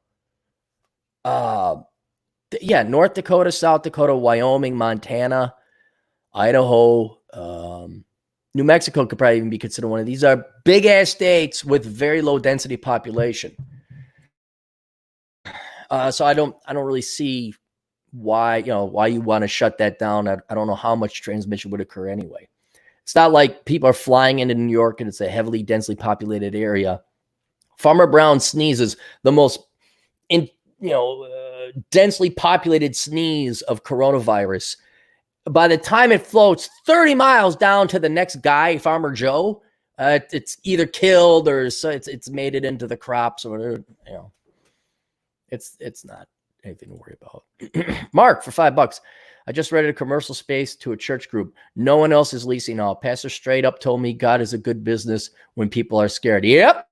Yeah, North Dakota, South Dakota, Wyoming, Montana, Idaho, New Mexico could probably even be considered one of these. Are big ass states with very low density population. So I don't really see why you want to shut that down. I don't know how much transmission would occur anyway. It's not like people are flying into New York and it's a heavily densely populated area. Farmer Brown sneezes, the most densely populated sneeze of coronavirus. By the time it floats 30 miles down to the next guy, Farmer Joe, it's either killed or it's made it into the crops or whatever. It's not anything to worry about. Mark for $5. I just rented a commercial space to a church group. No one else is leasing out. Pastor straight up told me God is a good business when people are scared. Yep.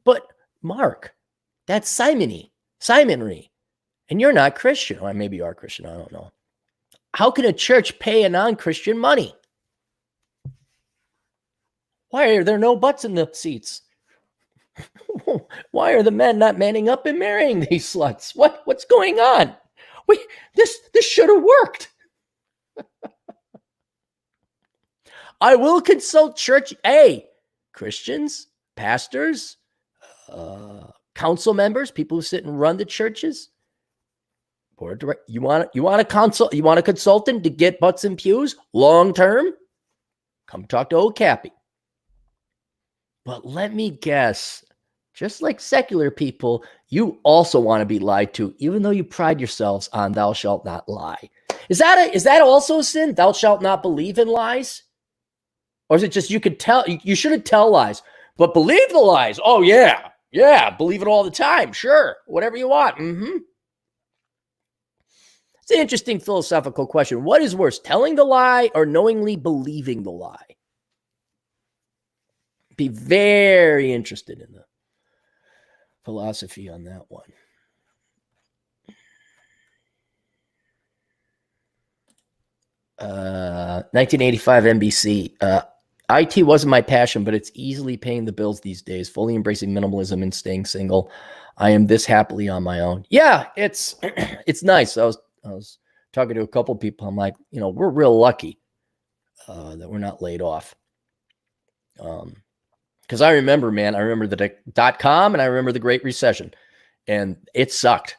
But Mark, that's simonry. And you're not Christian. Or maybe you are Christian. I don't know. How can a church pay a non-Christian money? Why are there no butts in the seats? Why are the men not manning up and marrying these sluts? What's going on? This should have worked. I will consult church. Hey, Christians, pastors, council members, people who sit and run the churches. Board direct. You want a consultant to get butts and pews long term? Come talk to old Cappy. But let me guess, just like secular people, you also want to be lied to, even though you pride yourselves on thou shalt not lie. Is that also a sin? Thou shalt not believe in lies? Or is it just you shouldn't tell lies, but believe the lies? Oh yeah, believe it all the time. Sure, whatever you want. It's an interesting philosophical question. What is worse, telling the lie or knowingly believing the lie? Be very interested in the philosophy on that one. Uh, 1985 NBC. IT wasn't my passion, but it's easily paying the bills these days. Fully embracing minimalism and staying single. I am this happily on my own. Yeah, it's nice. I was talking to a couple people. I'm like, we're real lucky that we're not laid off. Because I remember the .com and I remember the Great Recession, and it sucked.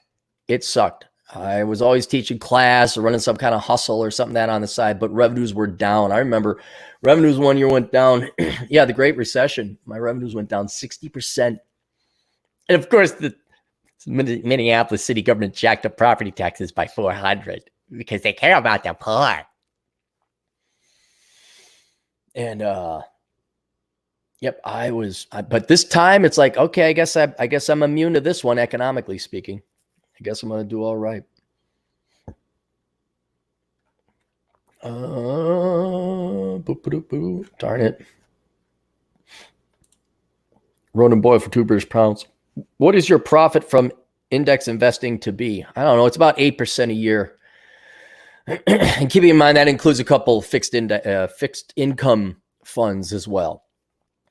I was always teaching class or running some kind of hustle or something that on the side, but revenues were down. I remember revenues one year went down. Yeah, the Great Recession. My revenues went down 60%. And of course, the Minneapolis city government jacked up property taxes by 400 because they care about the poor. And yep, but this time it's like, okay, I guess I'm immune to this one, economically speaking. I guess I'm gonna do all right. Darn it. Ronan Boyle for £2 What is your profit from index investing to be? I don't know. It's about 8% a year. And keeping in mind that includes a couple fixed income funds as well.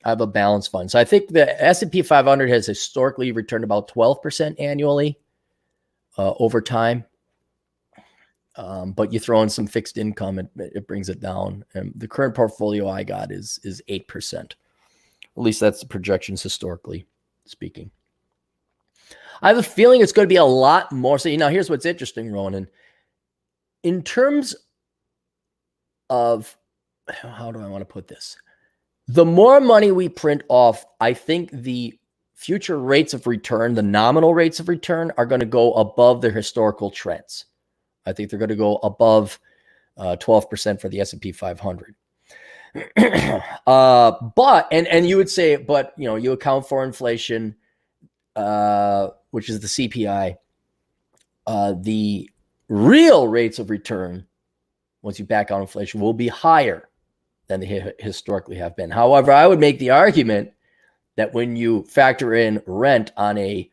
I have a balanced fund. So I think the S&P 500 has historically returned about 12% annually over time. But you throw in some fixed income, it brings it down. And the current portfolio I got is 8%. At least that's the projections historically speaking. I have a feeling it's going to be a lot more. So, here's what's interesting, Ronan. In terms of, how do I want to put this? The more money we print off, I think the future rates of return, the nominal rates of return, are going to go above their historical trends. I think they're going to go above 12% for the S&P 500. But you would say, but you account for inflation, which is the CPI. The real rates of return, once you back out inflation, will be higher than they historically have been. However, I would make the argument that when you factor in rent on a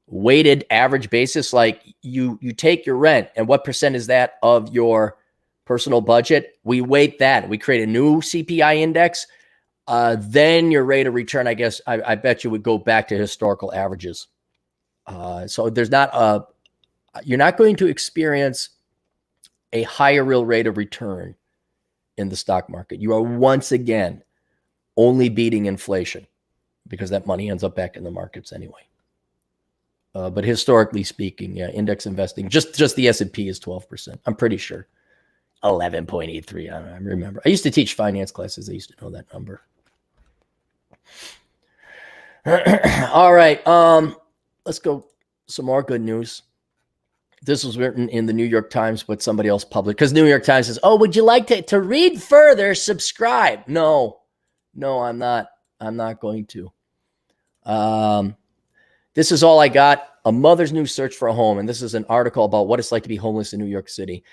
weighted average basis, like you take your rent and what percent is that of your personal budget, we weight that, we create a new CPI index, then your rate of return, I guess, I bet you would go back to historical averages. So there's not you're not going to experience a higher real rate of return in the stock market. You are once again only beating inflation because that money ends up back in the markets anyway. But historically speaking, yeah, index investing, just the S&P is 12%. I'm pretty sure. 11.83. I remember. I used to teach finance classes. I used to know that number. All right. Let's go. Some more good news. This was written in the New York Times, but somebody else published, because New York Times says, "Oh, would you like to read further? Subscribe." No, I'm not. I'm not going to. This is all I got. A mother's new search for a home, and this is an article about what it's like to be homeless in New York City.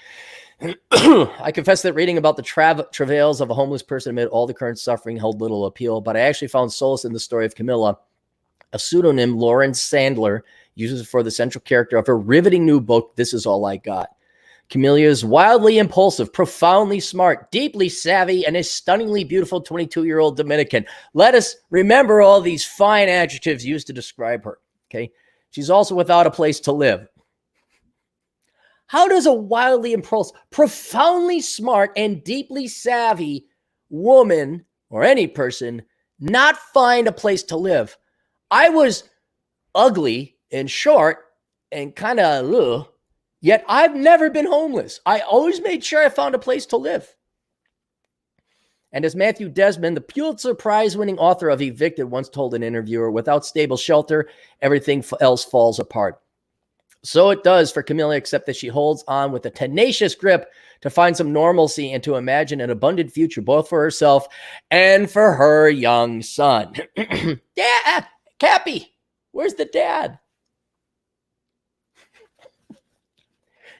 I confess that reading about the travails of a homeless person amid all the current suffering held little appeal, but I actually found solace in the story of Camilla, a pseudonym Lauren Sandler uses for the central character of her riveting new book, This Is All I Got. Camilla is wildly impulsive, profoundly smart, deeply savvy, and a stunningly beautiful 22-year-old Dominican. Let us remember all these fine adjectives used to describe her. Okay, she's also without a place to live. How does a wildly impulsive, profoundly smart, and deeply savvy woman or any person not find a place to live? I was ugly and short and kind of, yet I've never been homeless. I always made sure I found a place to live. And as Matthew Desmond, the Pulitzer Prize-winning author of Evicted, once told an interviewer, without stable shelter, everything else falls apart. So it does for Camilla, except that she holds on with a tenacious grip to find some normalcy and to imagine an abundant future, both for herself and for her young son. Dad, Cappy, where's the dad?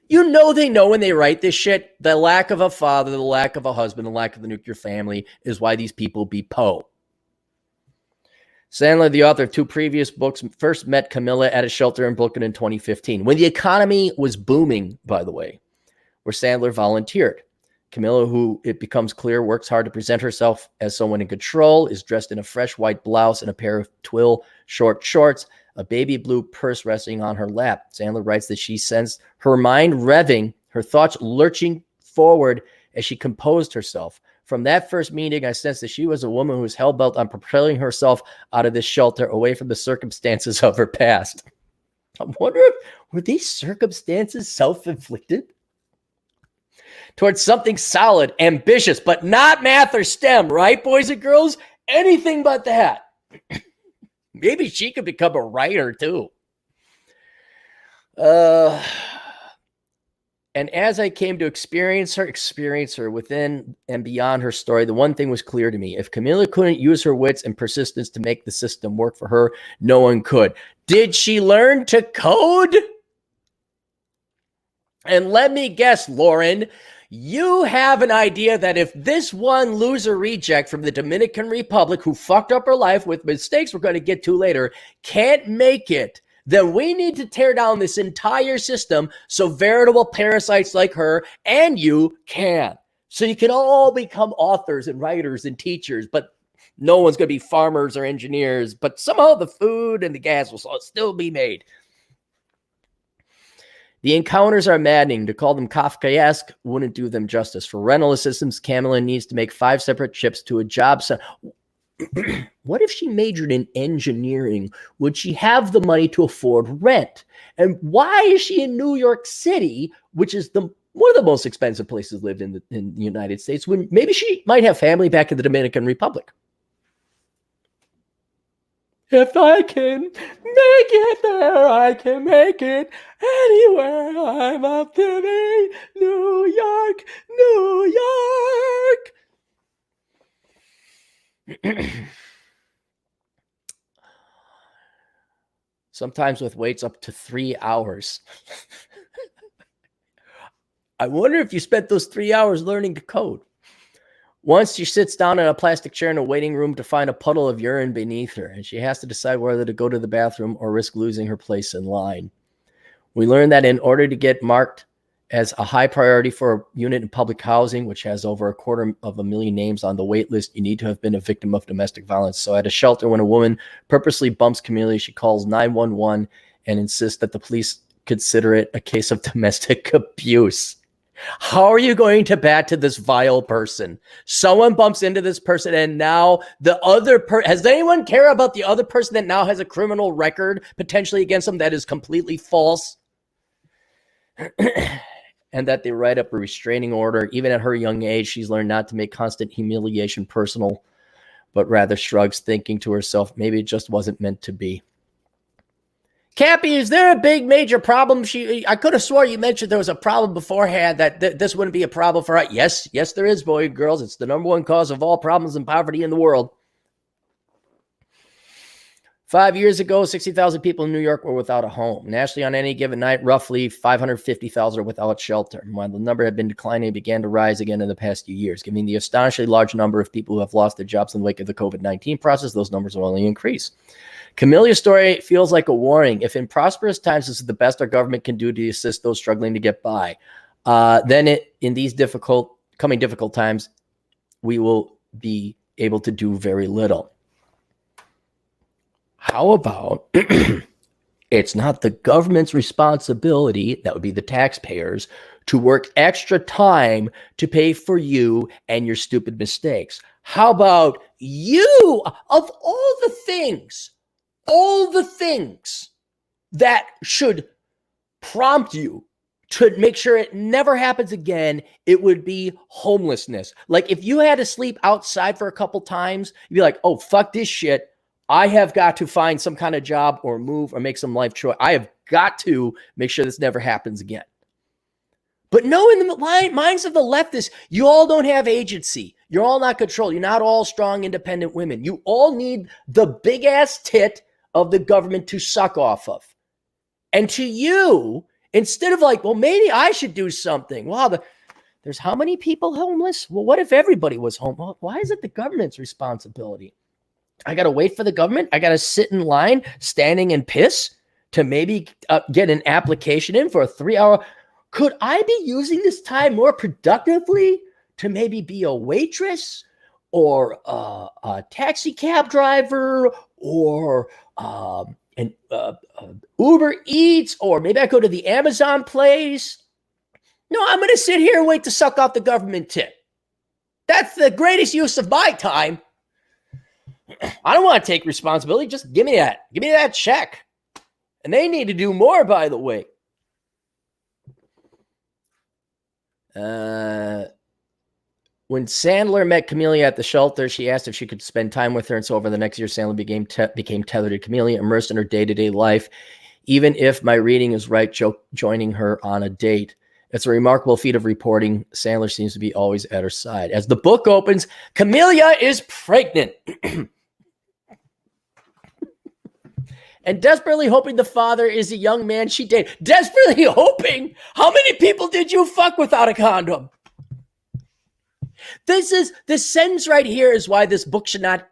They know when they write this shit, the lack of a father, the lack of a husband, the lack of the nuclear family is why these people be Poe. Sandler, the author of 2 previous books, first met Camilla at a shelter in Brooklyn in 2015, when the economy was booming, by the way, where Sandler volunteered. Camilla, who it becomes clear works hard to present herself as someone in control, is dressed in a fresh white blouse and a pair of twill short shorts, a baby blue purse resting on her lap. Sandler writes that she sensed her mind revving, her thoughts lurching forward as she composed herself. From that first meeting, I sensed that she was a woman who was hell-bent on propelling herself out of this shelter away from the circumstances of her past. I wonder if were these circumstances self-inflicted? Towards something solid, ambitious, but not math or STEM, right, boys and girls? Anything but that. Maybe she could become a writer, too. And as I came to experience her within and beyond her story, the one thing was clear to me. If Camilla couldn't use her wits and persistence to make the system work for her, no one could. Did she learn to code? And let me guess, Lauren, you have an idea that if this one loser reject from the Dominican Republic who fucked up her life with mistakes we're going to get to later can't make it, then we need to tear down this entire system so veritable parasites like her and you can. So you can all become authors and writers and teachers, but no one's going to be farmers or engineers, but somehow the food and the gas will still be made. The encounters are maddening. To call them Kafkaesque wouldn't do them justice. For rental assistance, Camilla needs to make 5 separate trips to a job center. What if she majored in engineering? Would she have the money to afford rent? And why is she in New York City, which is one of the most expensive places lived in the United States, when maybe she might have family back in the Dominican Republic? If I can make it there, I can make it anywhere. I'm up to me, New York, New York. Sometimes with waits up to 3 hours. I wonder if you spent those 3 hours learning to code. Once she sits down in a plastic chair in a waiting room to find a puddle of urine beneath her, and she has to decide whether to go to the bathroom or risk losing her place in line. We learned that in order to get marked as a high priority for a unit in public housing, which has over 250,000 names on the wait list, you need to have been a victim of domestic violence. So at a shelter, when a woman purposely bumps Camellia, she calls 911 and insists that the police consider it a case of domestic abuse. How are you going to bat to this vile person? Someone bumps into this person, and now the other person, has anyone care about the other person that now has a criminal record potentially against them that is completely false? And that they write up a restraining order. Even at her young age, she's learned not to make constant humiliation personal, but rather shrugs, thinking to herself, maybe it just wasn't meant to be. Cappy, is there a big major problem? I could have swore you mentioned there was a problem beforehand that this wouldn't be a problem for us. Yes, there is, boys and girls. It's the #1 cause of all problems and poverty in the world. 5 years ago, 60,000 people in New York were without a home. Nationally, on any given night, roughly 550,000 are without shelter. And while the number had been declining, it began to rise again in the past few years. Given the astonishingly large number of people who have lost their jobs in the wake of the COVID-19 process, those numbers will only increase. Camelia's story feels like a warning. If in prosperous times this is the best our government can do to assist those struggling to get by, then in these coming difficult times, we will be able to do very little. How about it's not the government's responsibility, that would be the taxpayers, to work extra time to pay for you and your stupid mistakes? How about you, of all the things that should prompt you to make sure it never happens again, it would be homelessness. Like if you had to sleep outside for a couple times, you'd be like, oh, fuck this shit. I have got to find some kind of job or move or make some life choice. I have got to make sure this never happens again. But no, in the minds of the leftists, you all don't have agency. You're all not controlled. You're not all strong, independent women. You all need the big ass tit of the government to suck off of. And to you, instead of like, well, maybe I should do something. Wow, there's how many people homeless? Well, what if everybody was homeless? Well, why is it the government's responsibility? I got to wait for the government. I got to sit in line, standing and piss to maybe get an application in for a 3-hour. Could I be using this time more productively to maybe be a waitress or a taxi cab driver or an Uber Eats, or maybe I go to the Amazon place? No, I'm going to sit here and wait to suck off the government tip. That's the greatest use of my time. I don't want to take responsibility. Just give me that. Give me that check. And they need to do more, by the way. When Sandler met Camellia at the shelter, she asked if she could spend time with her. And so over the next year, Sandler became tethered to Camellia, immersed in her day-to-day life. Even if my reading is right, joining her on a date. It's a remarkable feat of reporting. Sandler seems to be always at her side. As the book opens, Camellia is pregnant. And desperately hoping the father is a young man she dated. Desperately hoping? How many people did you fuck without a condom? This sentence right here is why this book should not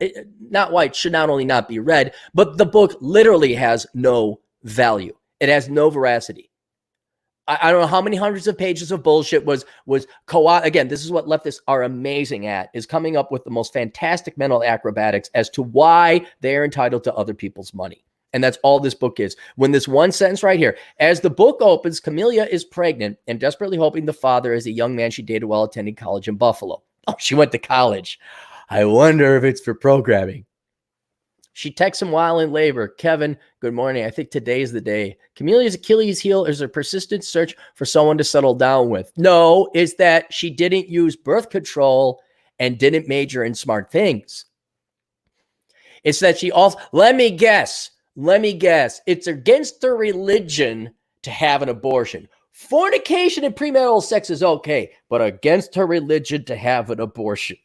only not be read, but the book literally has no value. It has no veracity. I don't know how many hundreds of pages of bullshit was again, this is what leftists are amazing at, is coming up with the most fantastic mental acrobatics as to why they're entitled to other people's money. And that's all this book is. When this one sentence right here, as the book opens, Camelia is pregnant and desperately hoping the father is a young man she dated while attending college in Buffalo. Oh, she went to college. I wonder if it's for programming. She texts him while in labor. Kevin, good morning. I think today's the day. Camelia's Achilles heel is a persistent search for someone to settle down with. No, it's that she didn't use birth control and didn't major in smart things. It's that she also, let me guess. It's against her religion to have an abortion. Fornication and premarital sex is okay, but against her religion to have an abortion.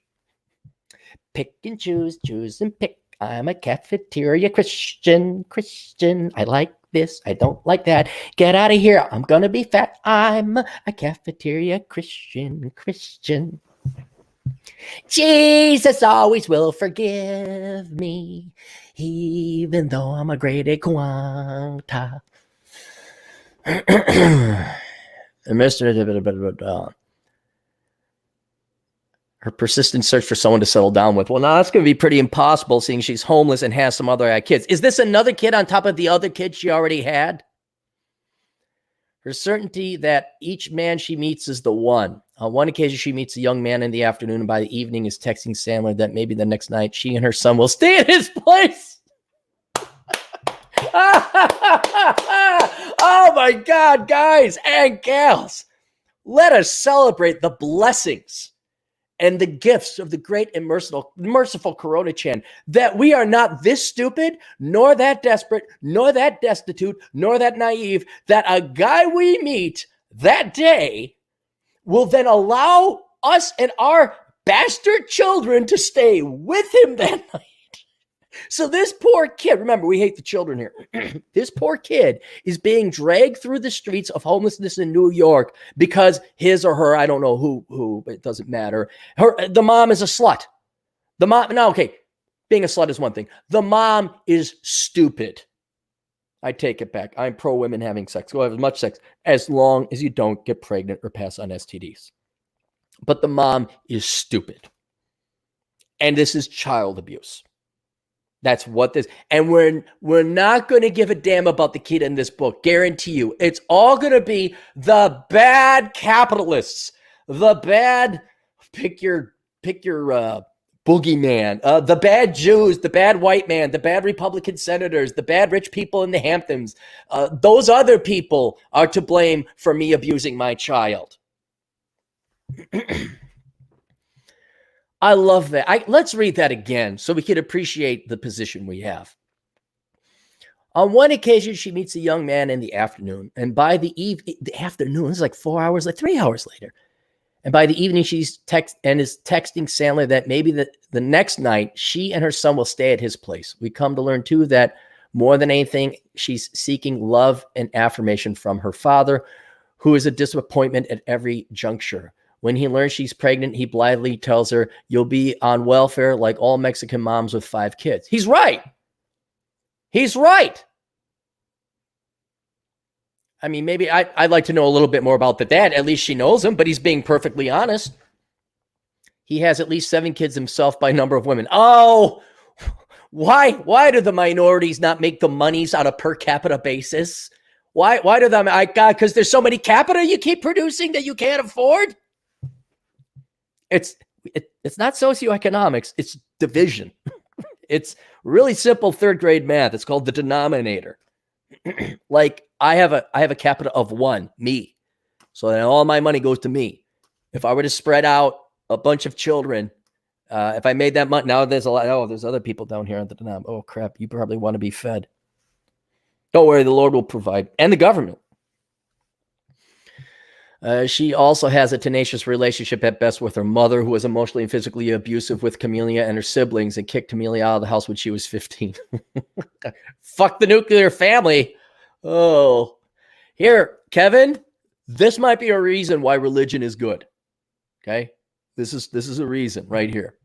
Pick and choose and pick. I'm a cafeteria Christian. I like this. I don't like that. Get out of here. I'm going to be fat. I'm a cafeteria Christian. Jesus always will forgive me, even though I'm a grade A quanta. Mr. Her persistent search for someone to settle down with. Well, now that's going to be pretty impossible, seeing she's homeless and has some other kids. Is this another kid on top of the other kid she already had? Her certainty that each man she meets is the one. On one occasion, she meets a young man in the afternoon, and by the evening is texting Sandler that maybe the next night she and her son will stay at his place. Oh my God, guys and gals. Let us celebrate the blessings and the gifts of the great and merciful Coronachan, that we are not this stupid, nor that desperate, nor that destitute, nor that naive, that a guy we meet that day will then allow us and our bastard children to stay with him that night. So this poor kid, remember, we hate the children here. This poor kid is being dragged through the streets of homelessness in New York because his or her, I don't know who, but it doesn't matter. The mom is a slut. Being a slut is one thing. The mom is stupid. I take it back. I'm pro women having sex. Go have as much sex as long as you don't get pregnant or pass on STDs. But the mom is stupid. And this is child abuse. That's what this, and we're not going to give a damn about the kid in this book. Guarantee you. It's all going to be the bad capitalists, the bad, pick your boogeyman, the bad Jews, the bad white man, the bad Republican senators, the bad rich people in the Hamptons. Those other people are to blame for me abusing my child. I love that. Let's read that again so we can appreciate the position we have. On one occasion, she meets a young man in the afternoon, and by the afternoon, it's like 4 hours, like 3 hours later. And by the evening, is texting Sandler that maybe the next night she and her son will stay at his place. We come to learn too that more than anything, she's seeking love and affirmation from her father, who is a disappointment at every juncture. When he learns she's pregnant, he blithely tells her, "You'll be on welfare like all Mexican moms with 5 kids." He's right. I mean, maybe I'd like to know a little bit more about the dad. At least she knows him, but he's being perfectly honest. He has at least 7 kids himself by number of women. Oh, why do the minorities not make the monies on a per capita basis? Why do them? Because there's so many capita you keep producing that you can't afford? It's not socioeconomics, it's division. It's really simple 3rd grade math. It's called the denominator. Like I have a capita of 1, me. So then all my money goes to me. If I were to spread out a bunch of children, if I made that money, now there's a lot. Oh, there's other people down here on the denominator. Oh crap, you probably want to be fed. Don't worry, the Lord will provide, and the government. She also has a tenacious relationship at best with her mother, who was emotionally and physically abusive with Camelia and her siblings and kicked Camelia out of the house when she was 15. Fuck the nuclear family. Oh, here, Kevin, this might be a reason why religion is good. Okay. This is a reason right here.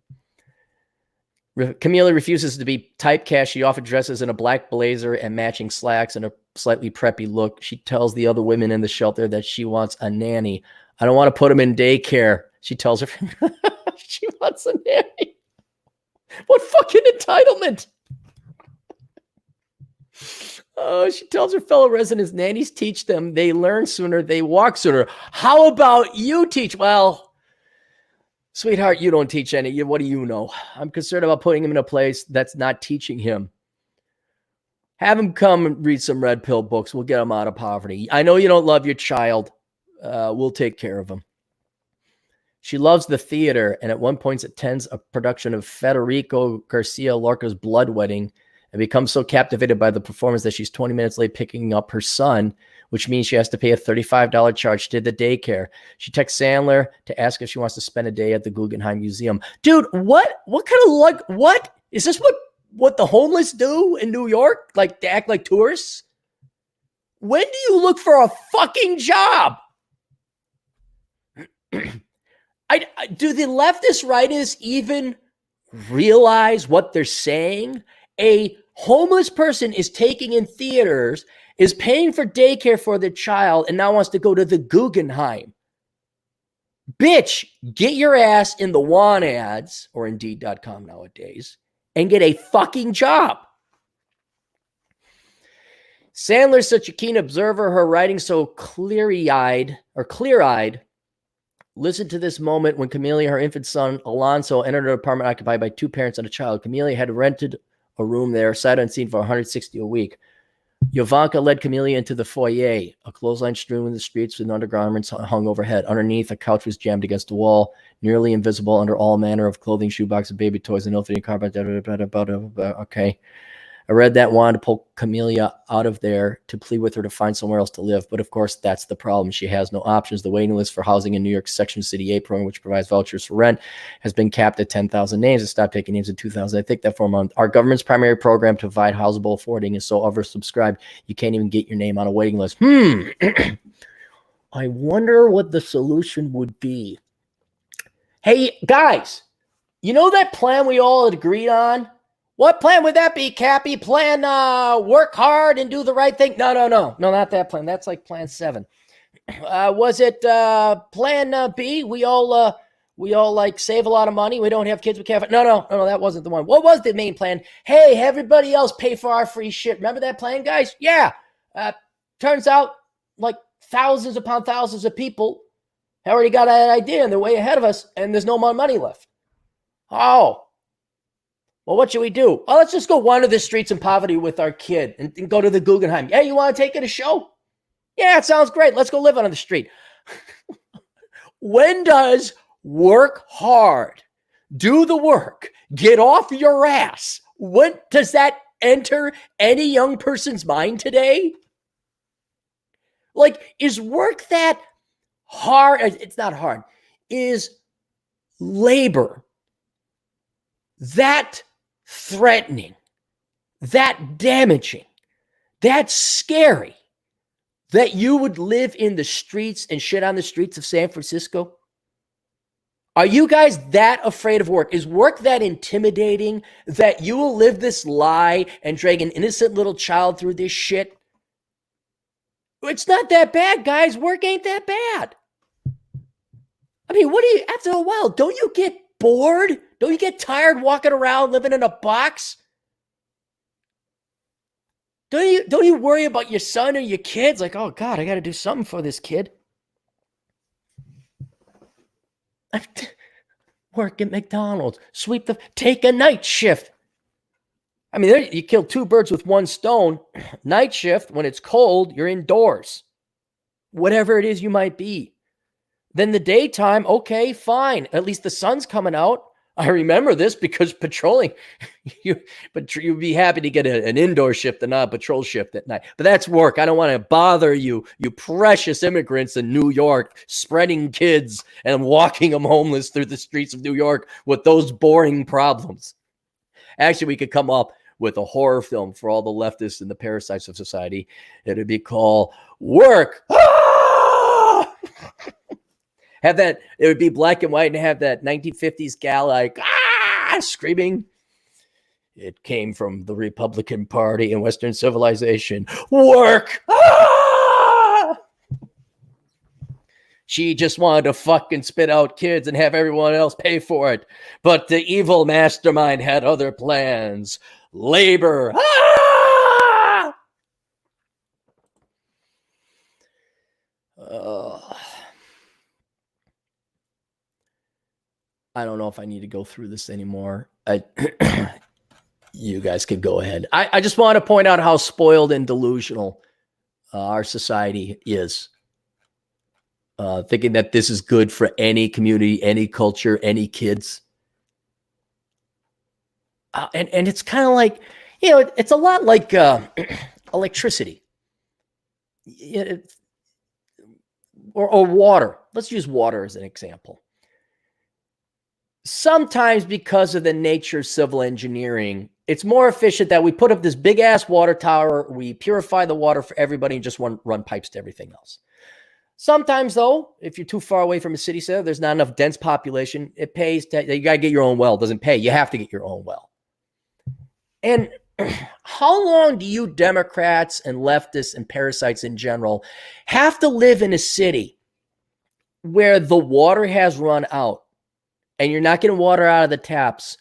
Camila refuses to be typecast. She often dresses in a black blazer and matching slacks and a slightly preppy look. She tells the other women in the shelter that she wants a nanny. I don't want to put him in daycare. She tells her she wants a nanny. What fucking entitlement? Oh, she tells her fellow residents, nannies teach them. They learn sooner. They walk sooner. How about you teach? Well, sweetheart, you don't teach any. What do you know? I'm concerned about putting him in a place that's not teaching him. Have him come and read some red pill books. We'll get him out of poverty. I know you don't love your child. We'll take care of him. She loves the theater, and at one point attends a production of Federico Garcia Lorca's Blood Wedding and becomes so captivated by the performance that she's 20 minutes late picking up her son, which means she has to pay a $35 charge to the daycare. She texts Sandler to ask if she wants to spend a day at the Guggenheim Museum. Dude, what kind of luck? What? Is this what the homeless do in New York? Like, to act like tourists? When do you look for a fucking job? Do the leftist writers even realize what they're saying? A homeless person is taking in theaters, is paying for daycare for their child, and now wants to go to the Guggenheim. Bitch, get your ass in the want ads, or Indeed.com nowadays, and get a fucking job. Sandler's such a keen observer, her writing so clear-eyed. Listen to this moment when Camelia, her infant son, Alonso, entered an apartment occupied by two parents and a child. Camelia had rented a room there, sight unseen, for $160 a week. Yovanka led Camelia into the foyer, a clothesline strewn in the streets with undergarments hung overhead. Underneath, a couch was jammed against the wall, nearly invisible under all manner of clothing, shoeboxes, baby toys, and ill-fitting carpet. Okay. I read that, wanted to pull Camelia out of there to plead with her to find somewhere else to live. But of course, that's the problem. She has no options. The waiting list for housing in New York's Section City 8 program, which provides vouchers for rent, has been capped at 10,000 names. It stopped taking names in 2000. I think that for a month. Our government's primary program to provide housable affording is so oversubscribed, you can't even get your name on a waiting list. I wonder what the solution would be. Hey, guys, you know that plan we all had agreed on? What plan would that be, Cappy? Plan work hard and do the right thing? No, not that plan. That's like plan 7. Was it plan B? We all like save a lot of money. We don't have kids. We can't. No, that wasn't the one. What was the main plan? Hey, everybody else pay for our free shit. Remember that plan, guys? Yeah. Turns out like thousands upon thousands of people already got that idea and they're way ahead of us, and there's no more money left. Oh. Well, what should we do? Well, let's just go wander the streets in poverty with our kid and go to the Guggenheim. Yeah, you want to take it a show? Yeah, it sounds great. Let's go live on the street. When does work hard, do the work, get off your ass? When does that enter any young person's mind today? Like, is work that hard? It's not hard. Is labor that threatening, that damaging, that scary, that you would live in the streets and shit on the streets of San Francisco? Are you guys that afraid of work? Is work that intimidating that you will live this lie and drag an innocent little child through this shit? It's not that bad, guys. Work ain't that bad. I mean, after a while, don't you get bored? Don't you get tired walking around living in a box? Don't you worry about your son or your kids? Like, oh God, I got to do something for this kid. Work at McDonald's, take a night shift. I mean, you kill 2 birds with 1 stone. Night shift, when it's cold, you're indoors. Whatever it is you might be. Then the daytime, okay, fine. At least the sun's coming out. I remember this because patrolling, but you'd be happy to get an indoor shift and not a patrol shift at night. But that's work. I don't want to bother you, you precious immigrants in New York, spreading kids and walking them homeless through the streets of New York with those boring problems. Actually, we could come up with a horror film for all the leftists and the parasites of society. It'd be called Work. It would be black and white and have that 1950s gal like, screaming. It came from the Republican Party and Western civilization. Work! Ah! She just wanted to fucking spit out kids and have everyone else pay for it. But the evil mastermind had other plans. Labor. Ah! I don't know if I need to go through this anymore. You guys could go ahead. I just want to point out how spoiled and delusional our society is. Thinking that this is good for any community, any culture, any kids. And it's kind of like, it's a lot like electricity. Or water. Let's use water as an example. Sometimes because of the nature of civil engineering, it's more efficient that we put up this big ass water tower, we purify the water for everybody and just run pipes to everything else. Sometimes though, if you're too far away from a city center, there's not enough dense population, it pays to, you got to get your own well. It doesn't pay. You have to get your own well. And how long do you Democrats and leftists and parasites in general have to live in a city where the water has run out and you're not getting water out of the taps?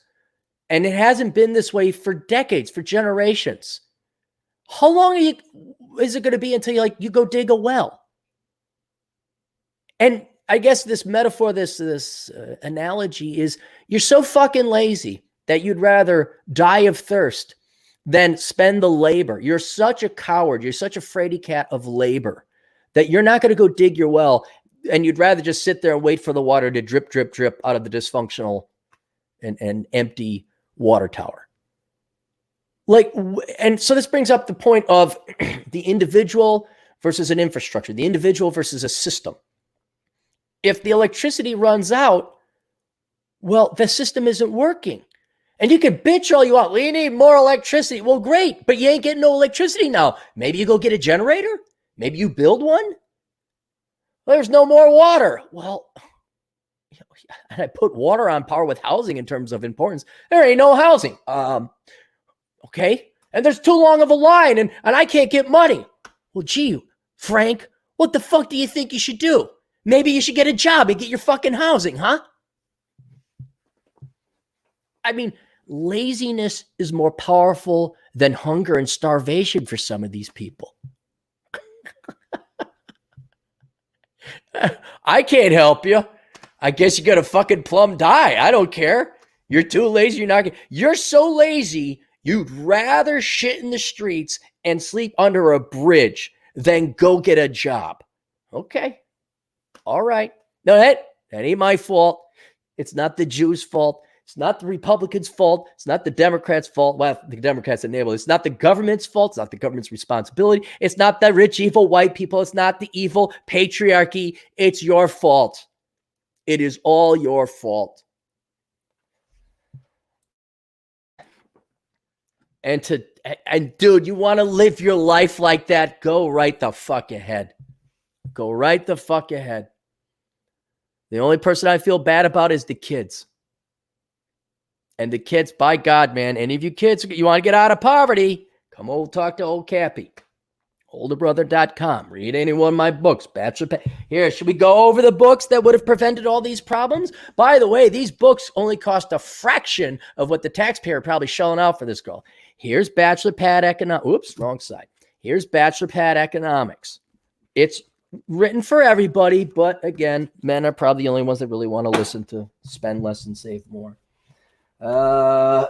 And it hasn't been this way for decades, for generations. How long is it going to be until you go dig a well? And I guess this metaphor, this analogy is you're so fucking lazy that you'd rather die of thirst than spend the labor. You're such a coward. You're such a fraidy cat of labor that you're not going to go dig your well, and you'd rather just sit there and wait for the water to drip, drip, drip out of the dysfunctional and empty water tower. And so this brings up the point of the individual versus an infrastructure, the individual versus a system. If the electricity runs out, well, the system isn't working. And you can bitch all you want. We need more electricity. Well, great, but you ain't getting no electricity now. Maybe you go get a generator. Maybe you build one. Well, there's no more water. Well, and I put water on par with housing in terms of importance. There ain't no housing. Okay. And there's too long of a line and I can't get money. Well, gee, Frank, what the fuck do you think you should do? Maybe you should get a job and get your fucking housing, huh? I mean, laziness is more powerful than hunger and starvation for some of these people. I can't help you. I guess you got a fucking plum die. I don't care. You're too lazy. You're so lazy, you'd rather shit in the streets and sleep under a bridge than go get a job. Okay. All right. No, that ain't my fault. It's not the Jews' fault. It's not the Republicans' fault. It's not the Democrats' fault. Well, the Democrats enable it. It's not the government's fault. It's not the government's responsibility. It's not the rich, evil white people. It's not the evil patriarchy. It's your fault. It is all your fault. And dude, you want to live your life like that? Go right the fuck ahead. Go right the fuck ahead. The only person I feel bad about is the kids. And the kids, by God, man, any of you kids, you want to get out of poverty, come over, talk to old Cappy. Olderbrother.com. Read any one of my books. Here, should we go over the books that would have prevented all these problems? By the way, these books only cost a fraction of what the taxpayer probably shelling out for this girl. Here's Bachelor Pad Economics. Oops, wrong side. Here's Bachelor Pad Economics. It's written for everybody, but again, men are probably the only ones that really want to listen to spend less and save more.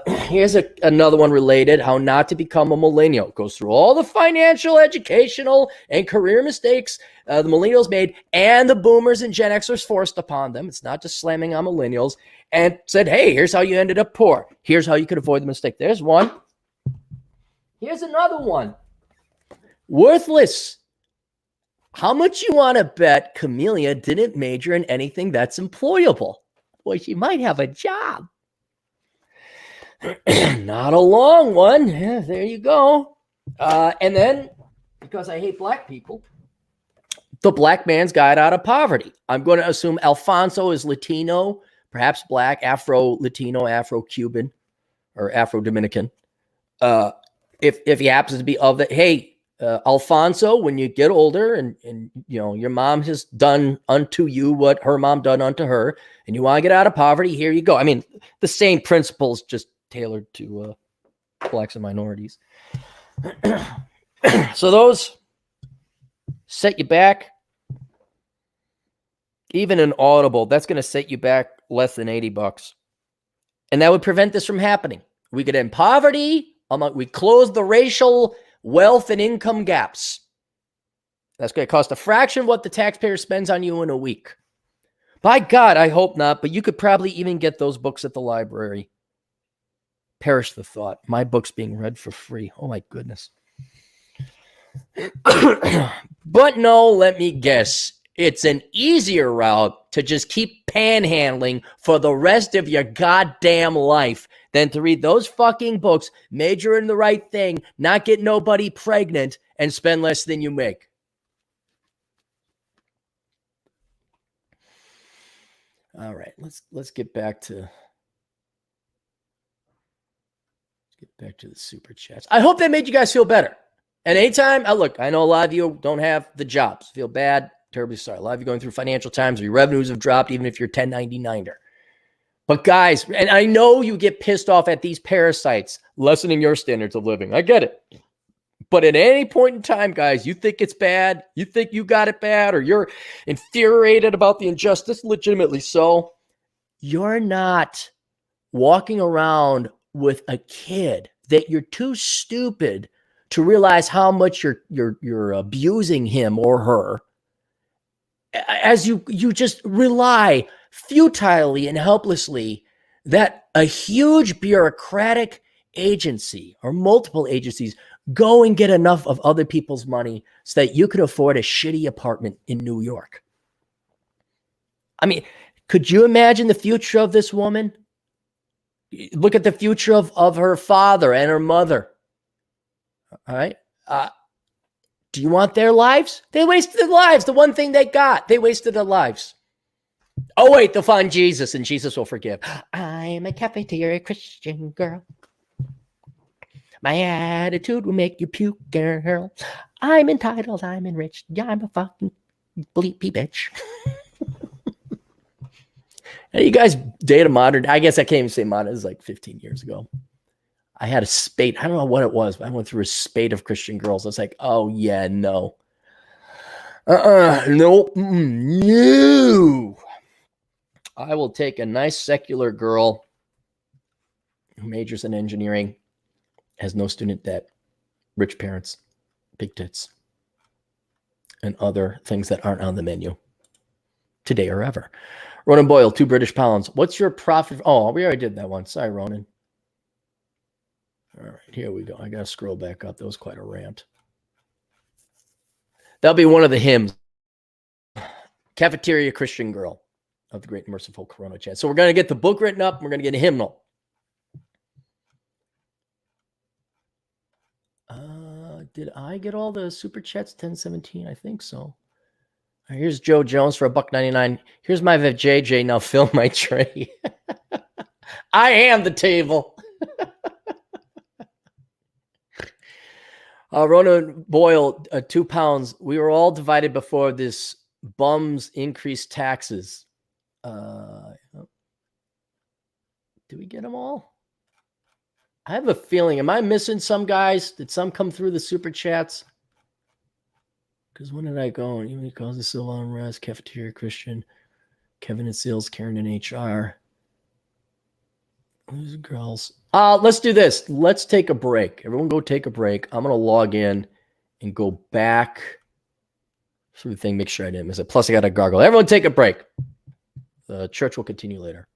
Here's another one related, How Not to Become a Millennial. It goes through all the financial, educational, and career mistakes the millennials made and the boomers and Gen Xers forced upon them. It's not just slamming on millennials, and said, hey, here's how you ended up poor. Here's how you could avoid the mistake. There's one. Here's another one. Worthless. How much you want to bet Camellia didn't major in anything that's employable? Boy, she might have a job. Not a long one. Yeah, there you go. And then, because I hate black people, The Black Man's Guide Out of Poverty. I'm going to assume Alfonso is Latino, perhaps black, Afro-Latino, Afro-Cuban. or Afro-Dominican. If he happens to be of the, hey, Alfonso, when you get older and your mom has done unto you what her mom done unto her, and you want to get out of poverty, here you go. I mean, the same principles, just tailored to blacks and minorities. So those set you back. Even an Audible, that's going to set you back less than $80. And that would prevent this from happening. We could end poverty. We close the racial wealth and income gaps. That's going to cost a fraction of what the taxpayer spends on you in a week. By God, I hope not, but you could probably even get those books at the library. Perish the thought. My book's being read for free. Oh my goodness. But no, let me guess. It's an easier route to just keep panhandling for the rest of your goddamn life than to read those fucking books, major in the right thing, not get nobody pregnant, and spend less than you make. All right, let's get back to the super chats. I hope that made you guys feel better. And anytime, look, I know a lot of you don't have the jobs, feel bad, terribly sorry. A lot of you going through financial times, or your revenues have dropped, even if you're 1099er. But guys, and I know you get pissed off at these parasites lessening your standards of living. I get it. But at any point in time, guys, you think it's bad, you think you got it bad, or you're infuriated about the injustice, legitimately so, you're not walking around with a kid that you're too stupid to realize how much you're abusing him or her, as you just rely futilely and helplessly that a huge bureaucratic agency or multiple agencies go and get enough of other people's money so that you could afford a shitty apartment in New York. I mean, could you imagine the future of this woman? Look at the future of her father and her mother. All right. Do you want their lives? They wasted their lives. The one thing they got, they wasted their lives. Oh, wait, they'll find Jesus and Jesus will forgive. I'm a cafeteria Christian girl. My attitude will make you puke, girl. I'm entitled, I'm enriched. Yeah, I'm a fucking bleepy bitch. And you guys date a modern, I guess I can't even say modern, it was like 15 years ago. I had a spate. I don't know what it was, but I went through a spate of Christian girls. I was like, oh, yeah, no. Nope. No. I will take a nice secular girl who majors in engineering, has no student debt, rich parents, big tits, and other things that aren't on the menu today or ever. Ronan Boyle, 2 British pounds. What's your profit? Oh, we already did that one. Sorry, Ronan. All right, here we go. I got to scroll back up. That was quite a rant. That'll be one of the hymns. Cafeteria Christian Girl of the Great and Merciful Coronachan. So we're going to get the book written up. We're going to get a hymnal. Did I get all the super chats? 1017, I think so. Right, here's Joe Jones for $1.99. Here's my JJ. Now fill my tray. I am the table. Ronan Boyle, 2 pounds. We were all divided before this bums increased taxes. Did we get them all? I have a feeling. Am I missing some guys? Did some come through the super chats? Because when did I go? Even calls the civil unrest, cafeteria Christian, Kevin and Seals, Karen and HR. Who's girls? Let's do this. Let's take a break. Everyone go take a break. I'm going to log in and go back through the thing, make sure I didn't miss it. Plus, I got a gargle. Everyone take a break. The church will continue later.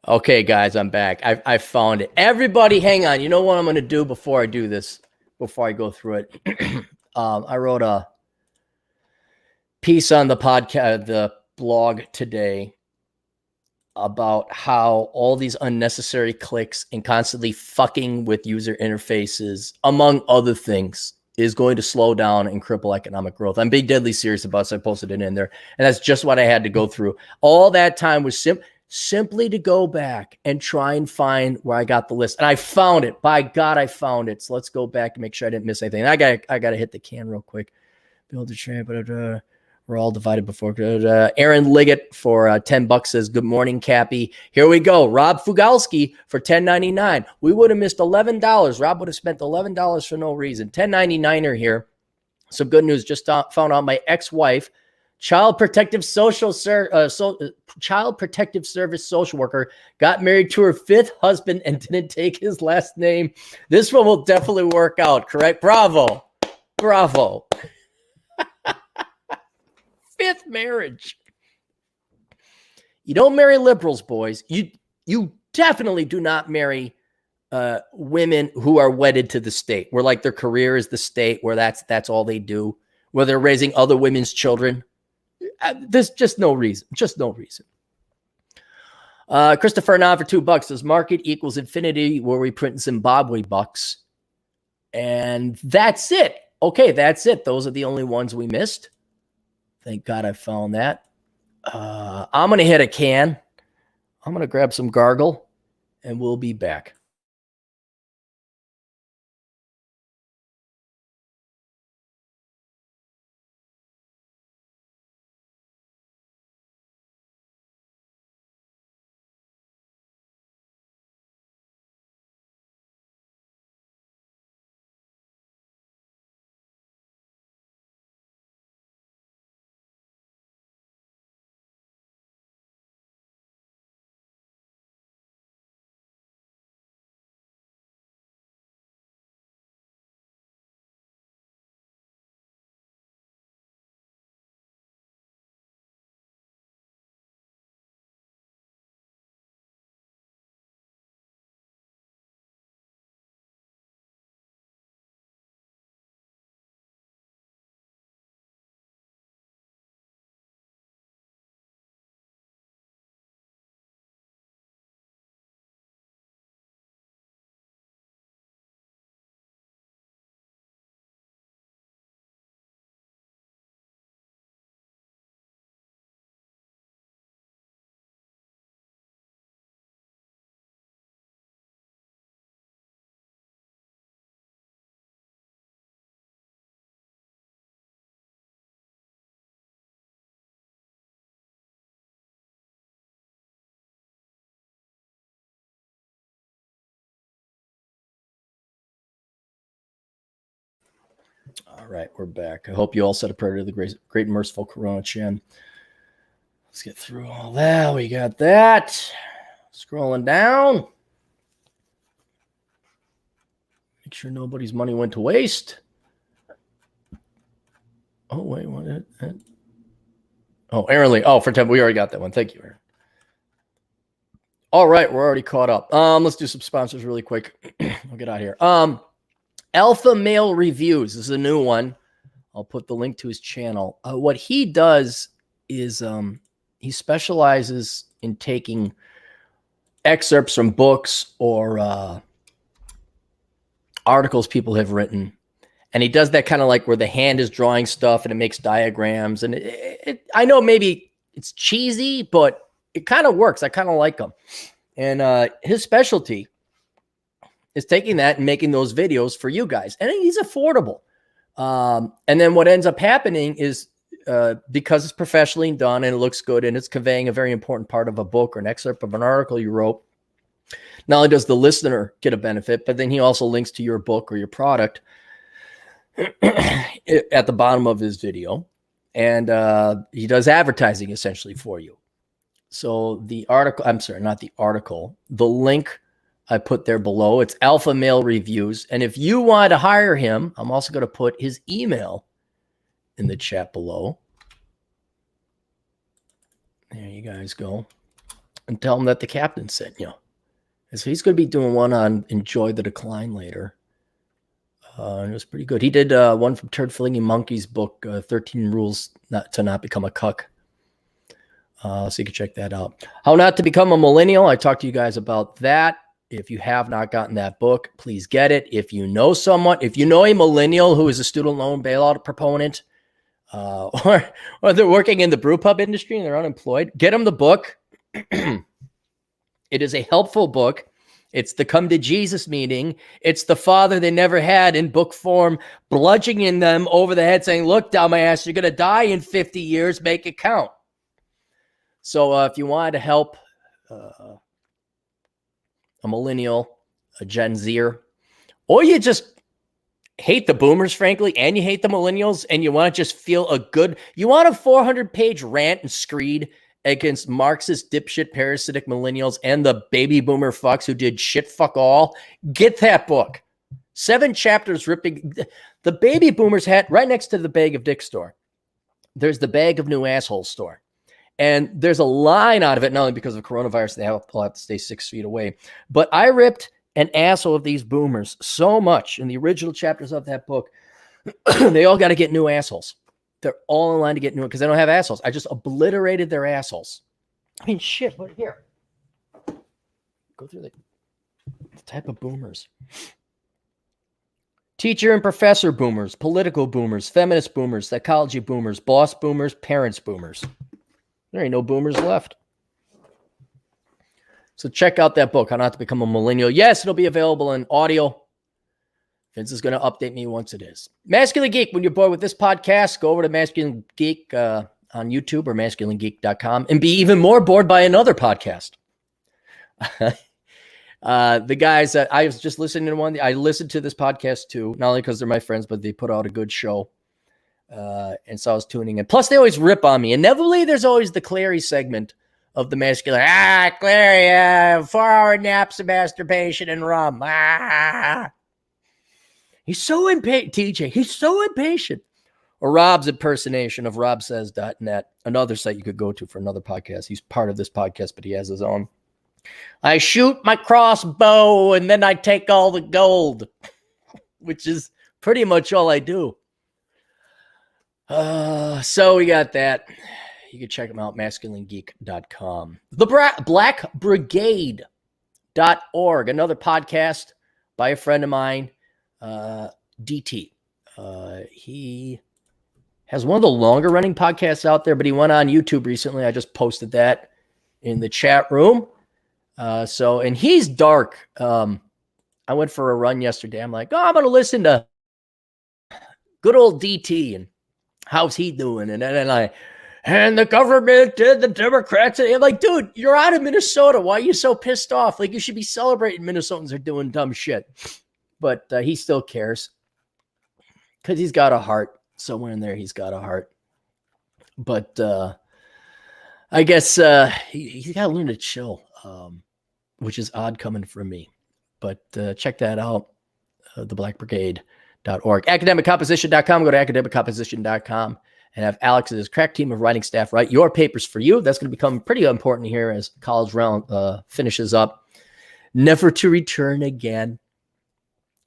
Okay, guys, I'm back. I found it. Everybody, hang on. You know what I'm going to do before I do this, before I go through it? I wrote a piece on the podcast, the blog today about how all these unnecessary clicks and constantly fucking with user interfaces, among other things, is going to slow down and cripple economic growth. I'm being deadly serious about it, so I posted it in there. And that's just what I had to go through. All that time was simply to go back and try and find where I got the list. And I found it. By God, I found it. So let's go back and make sure I didn't miss anything. I got to hit the can real quick. Build a train, we're all divided before. Aaron Liggett for $10 says, good morning, Cappy. Here we go. Rob Fugalski for $10.99. We would have missed $11. Rob would have spent $11 for no reason. $10.99er here. Some good news. Just found out my ex-wife, Child Protective Service social worker, got married to her 5th husband and didn't take his last name. This one will definitely work out, correct? Bravo. Bravo. 5th marriage. You don't marry liberals, boys. You definitely do not marry women who are wedded to the state, where like their career is the state, where that's all they do, where they're raising other women's children. There's just no reason. Just no reason. Christopher Anon for $2 says market equals infinity, where we print Zimbabwe bucks. And that's it. Okay, that's it. Those are the only ones we missed. Thank God I found that. I'm going to hit a can. I'm going to grab some gargle, and we'll be back. All right, we're back. I hope you all said a prayer to the Great and Merciful Coronachan. Let's get through all that. We got that. Scrolling down. Make sure nobody's money went to waste. Oh, wait, what? Oh, Aaron Lee. Oh, for 10. We already got that one. Thank you, Aaron. All right, we're already caught up. Let's do some sponsors really quick. We'll get out of here. Alpha Male Reviews. This is a new one. I'll put the link to his channel. What he does is he specializes in taking excerpts from books or articles people have written. And he does that kind of like where the hand is drawing stuff and it makes diagrams. And I know maybe it's cheesy, but it kind of works. I kind of like him. And his specialty is taking that and making those videos for you guys. And he's affordable. And then what ends up happening is because it's professionally done and it looks good and it's conveying a very important part of a book or an excerpt of an article you wrote, not only does the listener get a benefit, but then he also links to your book or your product at the bottom of his video. And he does advertising essentially for you. So the article, I'm sorry, not the article, the link I put there below, it's Alpha Male Reviews. And if you want to hire him, I'm also going to put his email in the chat below. There you guys go. and tell him that the captain sent you. And so he's going to be doing one on Enjoy the Decline later. And it was pretty good. He did one from Turd Flinging Monkey's book, 13 Rules to Not Become a Cuck. So you can check that out. How Not to Become a Millennial. I talked to you guys about that. If you have not gotten that book, please get it. If you know someone, if you know a millennial who is a student loan bailout proponent, or they're working in the brew pub industry and they're unemployed, get them the book. It is a helpful book. It's the come to Jesus meeting. It's the father they never had in book form, bludgeoning them over the head saying, look, dumbass, you're going to die in 50 years. Make it count. So if you wanted to help a millennial, a Gen Zer, or you just hate the boomers, frankly, and you hate the millennials, and you want to just feel you want a 400-page rant and screed against Marxist, dipshit, parasitic millennials and the baby boomer fucks who did shit fuck all, get that book. 7 chapters ripping. The baby boomers had right next to the bag of dick store. There's the bag of new asshole store. And there's a line out of it, not only because of coronavirus, they have to stay 6 feet away. But I ripped an asshole of these boomers so much in the original chapters of that book. They all got to get new assholes. They're all in line to get new because they don't have assholes. I just obliterated their assholes. I mean, shit, but here. Go through the type of boomers. Teacher and professor boomers, political boomers, feminist boomers, psychology boomers, boss boomers, parents boomers. There ain't no boomers left. So check out that book, How Not to Become a Millennial. Yes, it'll be available in audio. Vince is going to update me once it is. Masculine Geek, when you're bored with this podcast, go over to Masculine Geek on YouTube or masculinegeek.com and be even more bored by another podcast. The guys that I was just listening to one, I listened to this podcast too, not only because they're my friends, but they put out a good show. And so I was tuning in. Plus, they always rip on me. Inevitably, there's always the Clary segment of the masculine. Clary, 4-hour naps of masturbation and rum. He's so impatient, TJ. He's so impatient. Or Rob's impersonation of robsays.net, another site you could go to for another podcast. He's part of this podcast, but he has his own. I shoot my crossbow and then I take all the gold, which is pretty much all I do. So we got that. You can check them out, masculinegeek.com. The blackbrigade.org, another podcast by a friend of mine, DT. He has one of the longer running podcasts out there, but he went on YouTube recently. I just posted that in the chat room. And he's dark. I went for a run yesterday. I'm like, I'm going to listen to good old DT and how's he doing? And then and the government did the Democrats. And I'm like, dude, you're out of Minnesota. Why are you so pissed off? Like, you should be celebrating Minnesotans are doing dumb shit. But he still cares because he's got a heart. Somewhere in there, he's got a heart. But I guess he's got to learn to chill, which is odd coming from me. But check that out, theblackbrigade.org. Academiccomposition.com. Go to academiccomposition.com and have Alex's crack team of writing staff write your papers for you. That's going to become pretty important here as college round finishes up. Never to return again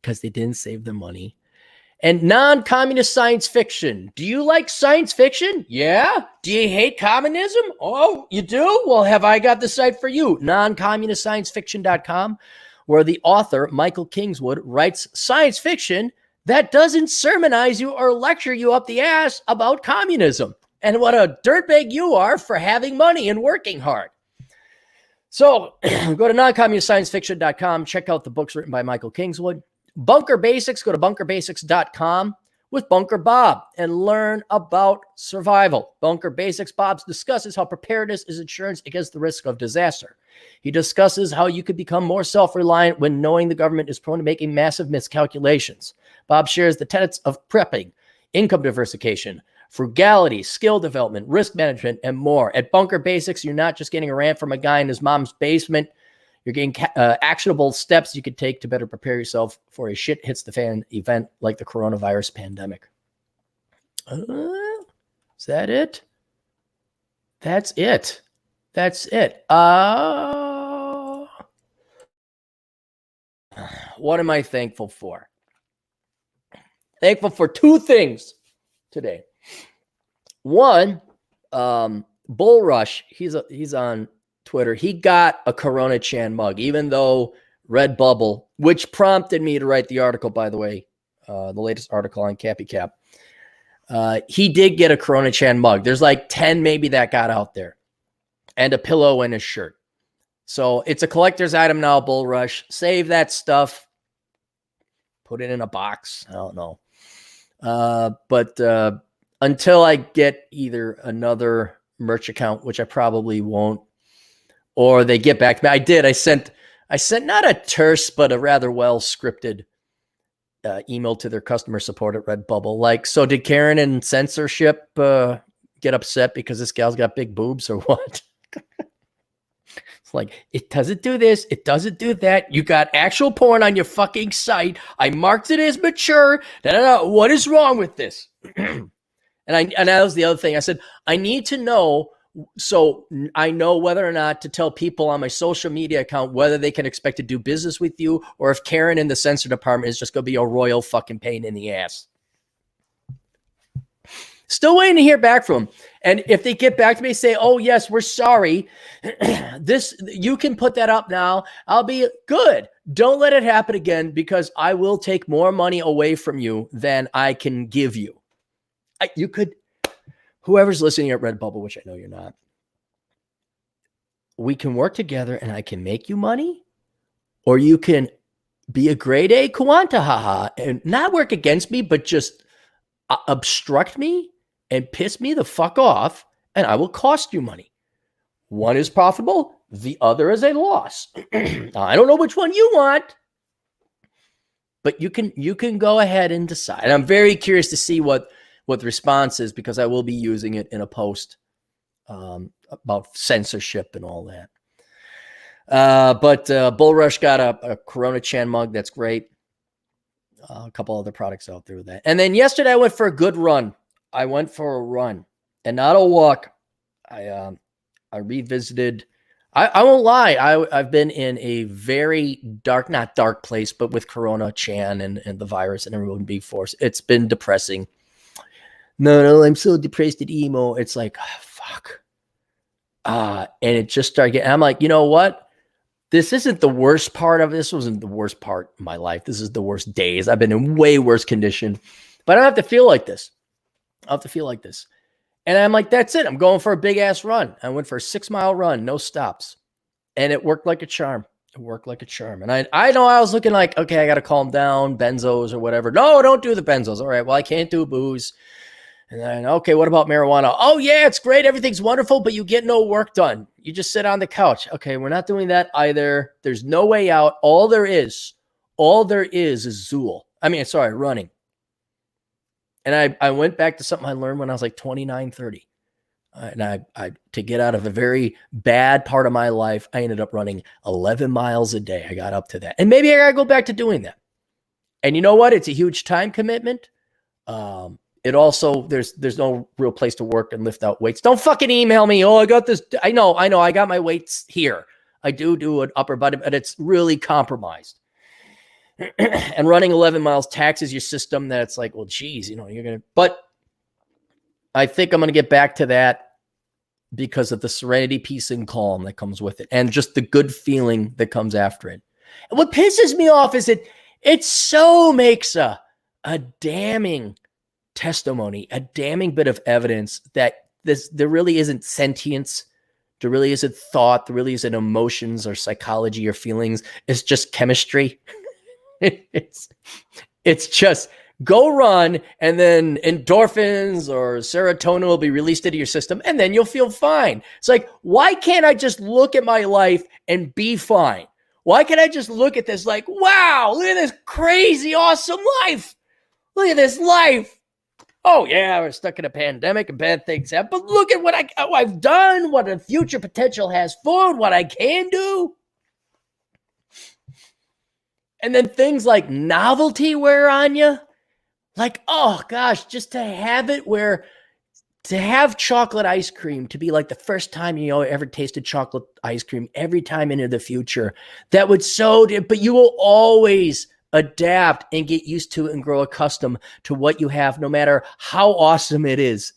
because they didn't save the money. And non-communist science fiction. Do you like science fiction? Yeah. Do you hate communism? Oh, you do? Well, have I got the site for you? Non-communistsciencefiction.com, where the author, Michael Kingswood, writes science fiction that doesn't sermonize you or lecture you up the ass about communism and what a dirtbag you are for having money and working hard. So go to noncommunistsciencefiction.com. Check out the books written by Michael Kingswood. Bunker Basics, go to bunkerbasics.com with Bunker Bob and learn about survival. Bunker Basics Bob discusses how preparedness is insurance against the risk of disaster. He discusses how you could become more self-reliant when knowing the government is prone to making massive miscalculations. Bob shares the tenets of prepping, income diversification, frugality, skill development, risk management, and more. At Bunker Basics, you're not just getting a rant from a guy in his mom's basement. You're getting actionable steps you could take to better prepare yourself for a shit hits the fan event like the coronavirus pandemic. Is that it? That's it. That's it. What am I thankful for? Thankful for two things today. One, Bull Rush. He's on Twitter. He got a Coronachan mug, even though Redbubble, which prompted me to write the article, by the way, the latest article on Cappy Cap. He did get a Coronachan mug. There's like 10 maybe that got out there, and a pillow and a shirt. So it's a collector's item now, Bull Rush. Save that stuff. Put it in a box. I don't know. But until I get either another merch account, which I probably won't, or they get back to me. I sent not a terse, but a rather well scripted email to their customer support at Redbubble. Like, so did Karen and censorship get upset because this gal's got big boobs or what? It's like, it doesn't do this. It doesn't do that. You got actual porn on your fucking site. I marked it as mature. What is wrong with this? And that was the other thing. I said, I need to know so I know whether or not to tell people on my social media account whether they can expect to do business with you or if Karen in the censor department is just going to be a royal fucking pain in the ass. Still waiting to hear back from them. And if they get back to me, say, oh, yes, we're sorry. You can put that up now. I'll be good. Don't let it happen again because I will take more money away from you than I can give you. You could, whoever's listening at Redbubble, which I know you're not, we can work together and I can make you money, or you can be a grade A Coronachan and not work against me, but just obstruct me and piss me the fuck off, and I will cost you money. One is profitable, the other is a loss. I don't know which one you want, but you can go ahead and decide. And I'm very curious to see what the response is because I will be using it in a post about censorship and all that. But Bull Rush got a Coronachan mug. That's great. A couple other products out there with that. And then yesterday I went for a good run. I went for a run and not a walk. I revisited. I won't lie. I've been in a very not dark place, but with Coronachan and the virus and everyone being forced, it's been depressing. No, I'm so depressed and emo. It's like, oh, fuck. And it just started getting, I'm like, you know what? This isn't the worst part of this. Wasn't the worst part of my life. This is the worst days. I've been in way worse condition, but I don't have to feel like this. I'll have to feel like this. And I'm like, that's it. I'm going for a big ass run. I went for a 6-mile run, no stops. And it worked like a charm. It worked like a charm. And I know I was looking like, okay, I got to calm down, benzos or whatever. No, don't do the benzos. All right, well, I can't do booze. And then, okay, what about marijuana? Oh, yeah, it's great. Everything's wonderful, but you get no work done. You just sit on the couch. Okay, we're not doing that either. There's no way out. All there is Zool. Running. And I went back to something I learned when I was like 29, 30. And I to get out of a very bad part of my life, I ended up running 11 miles a day. I got up to that. And maybe I got to go back to doing that. And you know what? It's a huge time commitment. It also, there's no real place to work and lift out weights. Don't fucking email me. Oh, I got this. I know. I got my weights here. I do an upper body, but it's really compromised. And running 11 miles taxes your system. That's like, well, geez, but I think I'm going to get back to that because of the serenity, peace, and calm that comes with it. And just the good feeling that comes after it. And what pisses me off is it so makes a damning testimony, a damning bit of evidence that there really isn't sentience. There really isn't thought. There really isn't emotions or psychology or feelings. It's just chemistry. It's just go run and then endorphins or serotonin will be released into your system and then you'll feel fine. It's like, why can't I just look at my life and be fine? Why can't I just look at this like, wow, look at this crazy, awesome life. Look at this life. Oh, yeah, we're stuck in a pandemic and bad things happen, but look at what I've done, what the future potential has forward, what I can do. And then things like novelty wear on you. Like, oh, gosh, just to have it where to have chocolate ice cream to be like the first time you ever tasted chocolate ice cream every time into the future, that would but you will always adapt and get used to it and grow accustomed to what you have, no matter how awesome it is.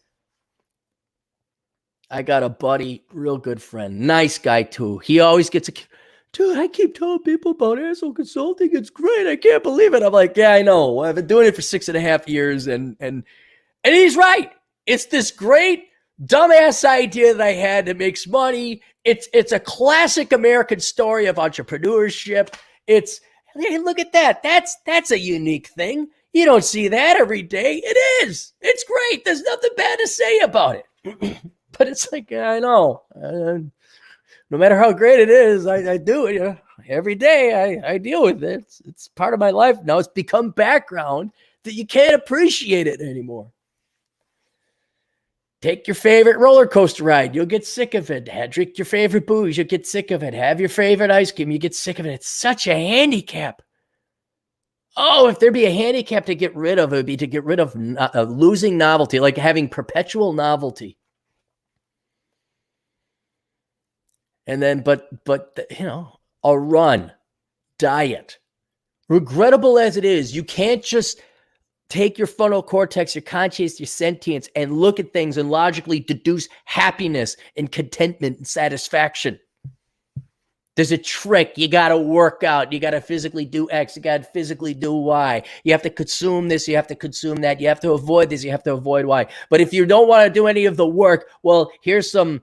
I got a buddy, real good friend, nice guy too. He always gets dude, I keep telling people about Asshole Consulting. It's great. I can't believe it. I'm like, yeah, I know. I've been doing it for 6.5 years, and he's right. It's this great dumbass idea that I had that makes money. It's a classic American story of entrepreneurship. Hey, look at that. That's a unique thing. You don't see that every day. It is. It's great. There's nothing bad to say about it. But it's like, yeah, I know. No matter how great it is, I do it. Every day I deal with it. It's part of my life now. It's become background that you can't appreciate it anymore. Take your favorite roller coaster ride. You'll get sick of it. Drink your favorite booze. You'll get sick of it. Have your favorite ice cream. You get sick of it. It's such a handicap. Oh, if there'd be a handicap to get rid of, it would be to get rid of losing novelty, like having perpetual novelty. And then, but a run, diet, regrettable as it is, you can't just take your frontal cortex, your conscience, your sentience, and look at things and logically deduce happiness and contentment and satisfaction. There's a trick. You got to work out. You got to physically do X. You got to physically do Y. You have to consume this. You have to consume that. You have to avoid this. You have to avoid Y. But if you don't want to do any of the work, well, here's some,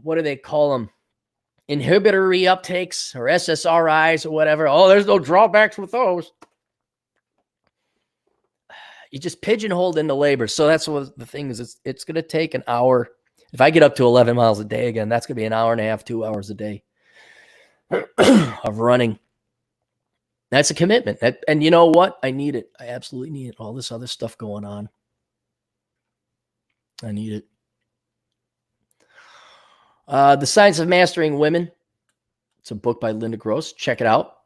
what do they call them? Inhibitory uptakes or SSRIs or whatever. Oh, there's no drawbacks with those. You just pigeonholed into labor. So that's what the thing is. It's going to take an hour. If I get up to 11 miles a day again, that's going to be an hour and a half, 2 hours a day of running. That's a commitment. And you know what? I need it. I absolutely need it. All this other stuff going on. I need it. The Science of Mastering Women. It's a book by Linda Gross. Check it out.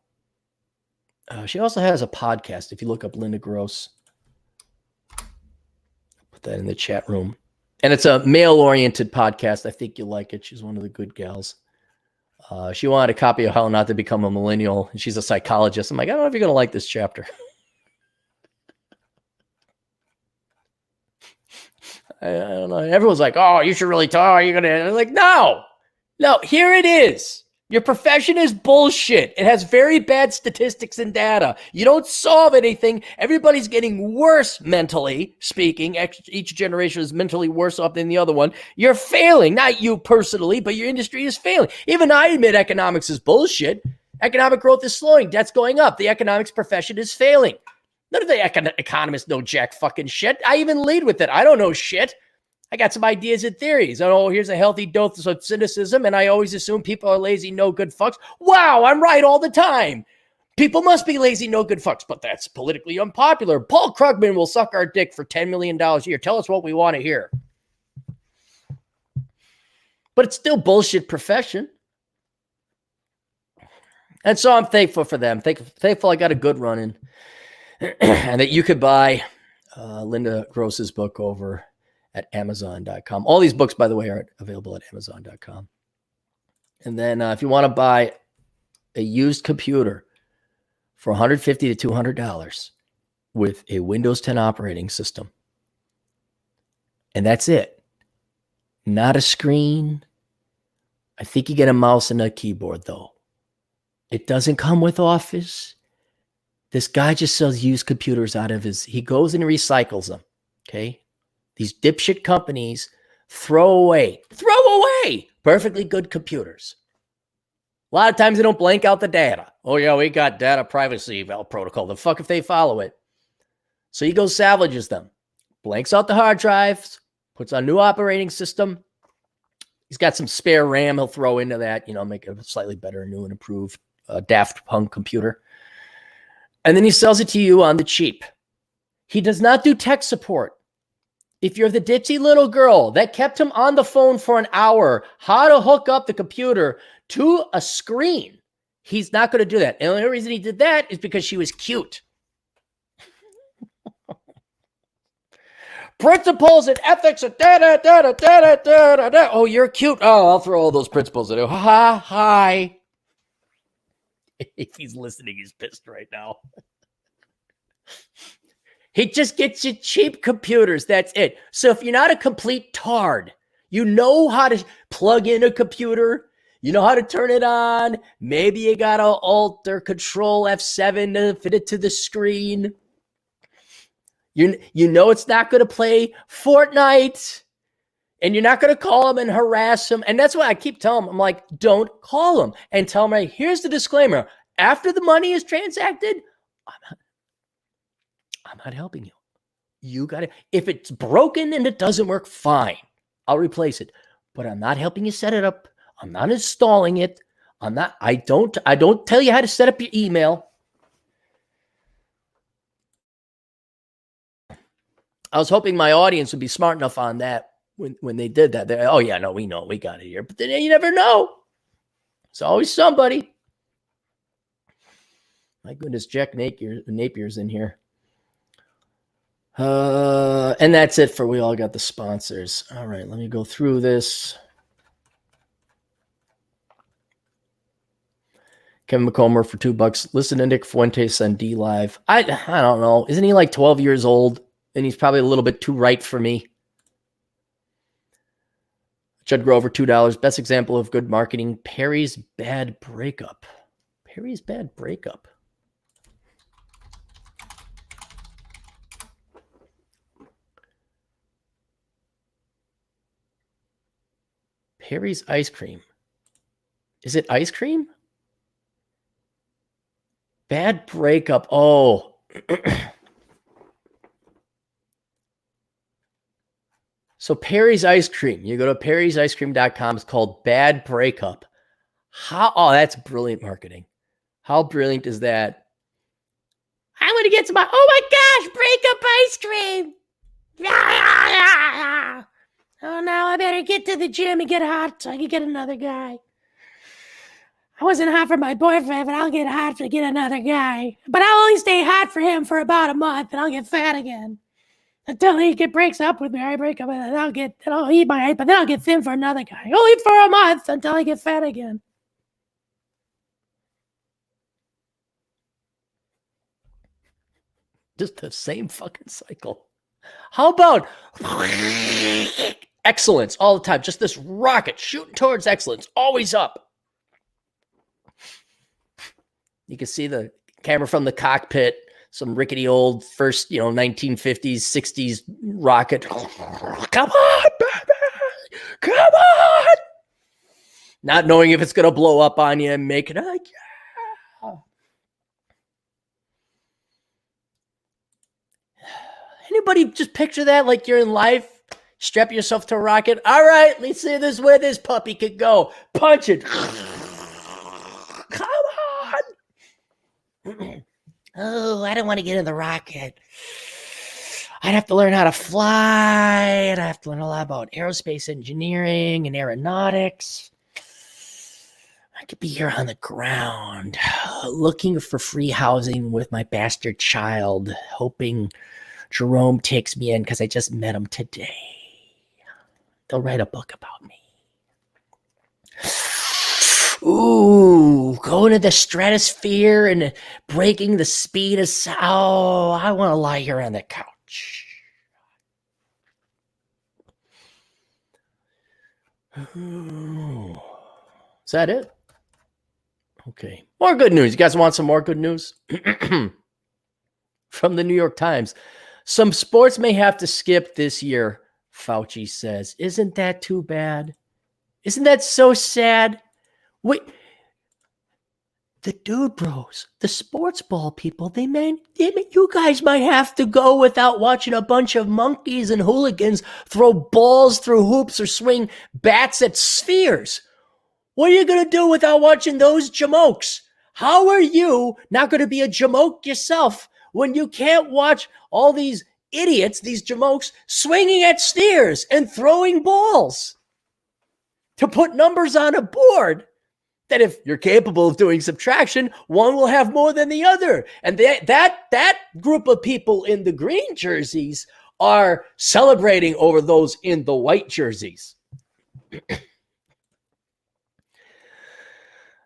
She also has a podcast. If you look up Linda Gross, put that in the chat room. And it's a male-oriented podcast. I think you'll like it. She's one of the good gals. She wanted a copy of How Not to Become a Millennial, and she's a psychologist. I'm like, I don't know if you're going to like this chapter. I don't know. Everyone's like, oh, you should really talk. You're going to... I'm like, no, here it is. Your profession is bullshit. It has very bad statistics and data. You don't solve anything. Everybody's getting worse mentally speaking. Each generation is mentally worse off than the other one. You're failing. Not you personally, but your industry is failing. Even I admit economics is bullshit. Economic growth is slowing. Debt's going up. The economics profession is failing. None of the economists know jack fucking shit. I even lead with it. I don't know shit. I got some ideas and theories. Oh, here's a healthy dose of cynicism, and I always assume people are lazy, no good fucks. Wow, I'm right all the time. People must be lazy, no good fucks, but that's politically unpopular. Paul Krugman will suck our dick for $10 million a year. Tell us what we want to hear. But it's still bullshit profession. And so I'm thankful for them. Thankful I got a good run in. And that you could buy Linda Gross's book over at Amazon.com. All these books, by the way, are available at Amazon.com. And then if you want to buy a used computer for $150 to $200 with a Windows 10 operating system, and that's it. Not a screen. I think you get a mouse and a keyboard, though. It doesn't come with Office. This guy just sells used computers out of he goes and recycles them, okay? These dipshit companies throw away perfectly good computers. A lot of times they don't blank out the data. Oh, yeah, we got data privacy protocol. The fuck if they follow it. So he goes salvages them, blanks out the hard drives, puts on a new operating system. He's got some spare RAM he'll throw into that, make it a slightly better, new and improved Daft Punk computer. And then he sells it to you on the cheap. He does not do tech support. If you're the ditzy little girl that kept him on the phone for an hour, how to hook up the computer to a screen, he's not going to do that. And the only reason he did that is because she was cute. principles and ethics and da. Oh, you're cute. Oh, I'll throw all those principles at you. Ha, hi. If he's listening, he's pissed right now. He just gets you cheap computers. That's it. So if you're not a complete tard, you know how to plug in a computer. You know how to turn it on. Maybe you got to Alt or Control F7 to fit it to the screen. You know it's not going to play Fortnite. And you're not going to call them and harass them. And that's why I keep telling them, I'm like, don't call them. And tell them, right, here's the disclaimer. After the money is transacted, I'm not helping you. You got to, if it's broken and it doesn't work, fine. I'll replace it. But I'm not helping you set it up. I'm not installing it. I don't tell you how to set up your email. I was hoping my audience would be smart enough on that when they did that. Oh yeah, no, we know, we got it here. But then you never know. It's always somebody. My goodness, Jack Napier's in here. And that's it for we all got the sponsors. All right, let me go through this. Kevin McComber for $2. Listen to Nick Fuentes on D Live. I don't know. Isn't he like 12 years old? And he's probably a little bit too right for me. Judd Grover, $2. Best example of good marketing. Perry's Bad Breakup. Perry's Bad Breakup. Perry's Ice Cream. Is it ice cream? Bad Breakup. Oh. So Perry's Ice Cream. You go to perrysicecream.com. It's called Bad Breakup. Oh, that's brilliant marketing. How brilliant is that? I want to get some. Oh my gosh, breakup ice cream. Oh, now I better get to the gym and get hot so I can get another guy. I wasn't hot for my boyfriend, but I'll get hot to get another guy. But I'll only stay hot for him for about a month, and I'll get fat again. Until he breaks up with me, I break up, and I'll eat my height, but then I'll get thin for another guy. Only for a month until I get fat again. Just the same fucking cycle. How about excellence all the time? Just this rocket shooting towards excellence, always up. You can see the camera from the cockpit, some rickety old first, 1950s, 60s rocket. Come on, baby. Come on. Not knowing if it's going to blow up on you and make it like, yeah. Anybody just picture that like you're in life? Strap yourself to a rocket. All right, let's see this where this puppy could go. Punch it. Come on. Oh, I don't want to get in the rocket. I'd have to learn how to fly. I'd have to learn a lot about aerospace engineering and aeronautics. I could be here on the ground, looking for free housing with my bastard child, hoping Jerome takes me in because I just met him today. They'll write a book about me. Ooh, going to the stratosphere and breaking the speed of sound. Oh, I want to lie here on the couch. Ooh. Is that it? Okay. More good news. You guys want some more good news? From the New York Times. Some sports may have to skip this year, Fauci says. Isn't that too bad? Isn't that so sad? Wait, the dude bros, the sports ball people, you guys might have to go without watching a bunch of monkeys and hooligans throw balls through hoops or swing bats at spheres. What are you going to do without watching those jamokes? How are you not going to be a jamoke yourself when you can't watch all these idiots, these jamokes, swinging at spheres and throwing balls to put numbers on a board? That if you're capable of doing subtraction, one will have more than the other. And that group of people in the green jerseys are celebrating over those in the white jerseys.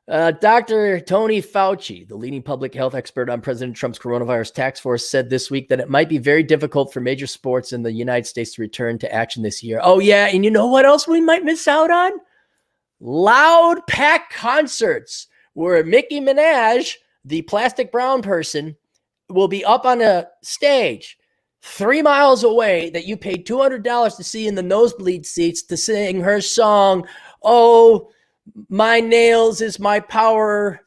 Dr. Tony Fauci, the leading public health expert on President Trump's coronavirus task force, said this week that it might be very difficult for major sports in the United States to return to action this year. Oh, yeah. And you know what else we might miss out on? Loud, packed concerts where Mickey Minaj, the plastic brown person, will be up on a stage 3 miles away that you paid $200 to see in the nosebleed seats to sing her song, "Oh, my nails is my power.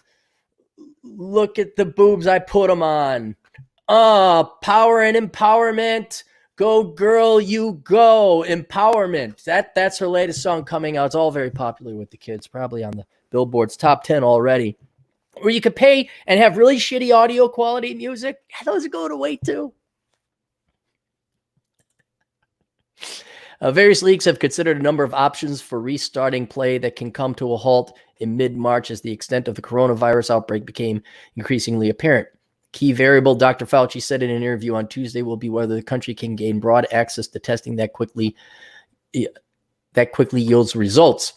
Look at the boobs, I put them on. Power and empowerment. Go, girl, you go. Empowerment." That's her latest song coming out. It's all very popular with the kids, probably on the Billboard's top 10 already. Where you could pay and have really shitty audio quality music. Those are going away too. Various leagues have considered a number of options for restarting play that can come to a halt in mid-March as the extent of the coronavirus outbreak became increasingly apparent. Key variable, Dr. Fauci said in an interview on Tuesday, will be whether the country can gain broad access to testing that quickly yields results.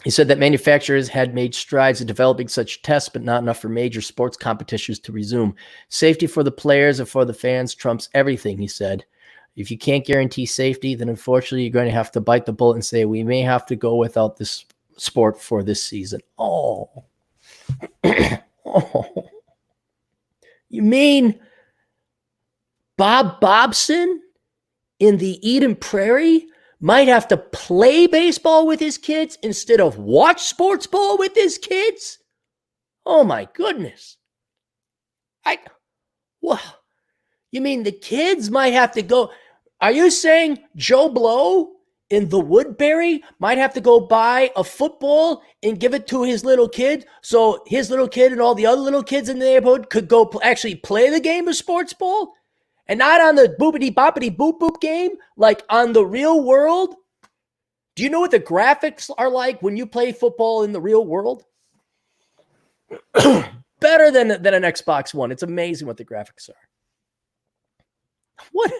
He said that manufacturers had made strides in developing such tests, but not enough for major sports competitions to resume. Safety for the players and for the fans trumps everything, he said. If you can't guarantee safety, then unfortunately you're going to have to bite the bullet and say, we may have to go without this sport for this season. Oh. Oh. You mean Bob Bobson in the Eden Prairie might have to play baseball with his kids instead of watch sports ball with his kids? Oh my goodness. You mean the kids might have to go? Are you saying Joe Blow in the Woodbury might have to go buy a football and give it to his little kid so his little kid and all the other little kids in the neighborhood could go actually play the game of sports ball? And not on the boopity boppity boop boop game, like on the real world? Do you know what the graphics are like when you play football in the real world? Better than an Xbox One. It's amazing what the graphics are. What?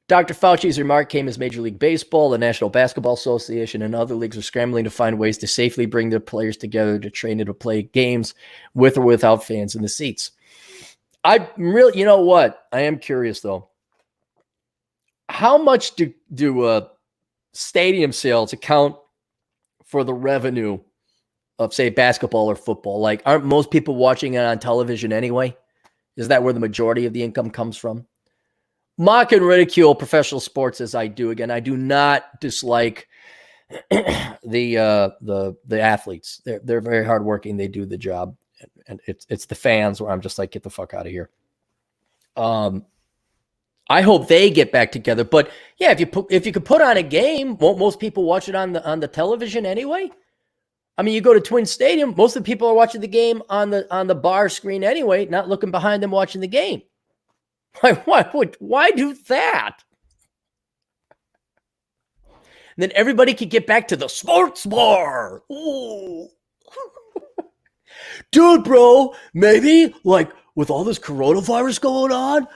Dr. Fauci's remark came as Major League Baseball, the National Basketball Association, and other leagues are scrambling to find ways to safely bring their players together to train and to play games with or without fans in the seats. I really, you know what? I am curious though. How much do stadium sales account for the revenue of, say, basketball or football? Like, aren't most people watching it on television anyway? Is that where the majority of the income comes from? Mock and ridicule professional sports as I do. Again, I do not dislike the athletes. They're very hardworking. They do the job, and it's the fans where I'm just like, get the fuck out of here. I hope they get back together. But yeah, if you could put on a game, won't most people watch it on the television anyway? I mean, you go to Twin Stadium, most of the people are watching the game on the bar screen anyway, not looking behind them watching the game. Why do that? And then everybody could get back to the sports bar. Ooh. Dude, bro, maybe like with all this coronavirus going on,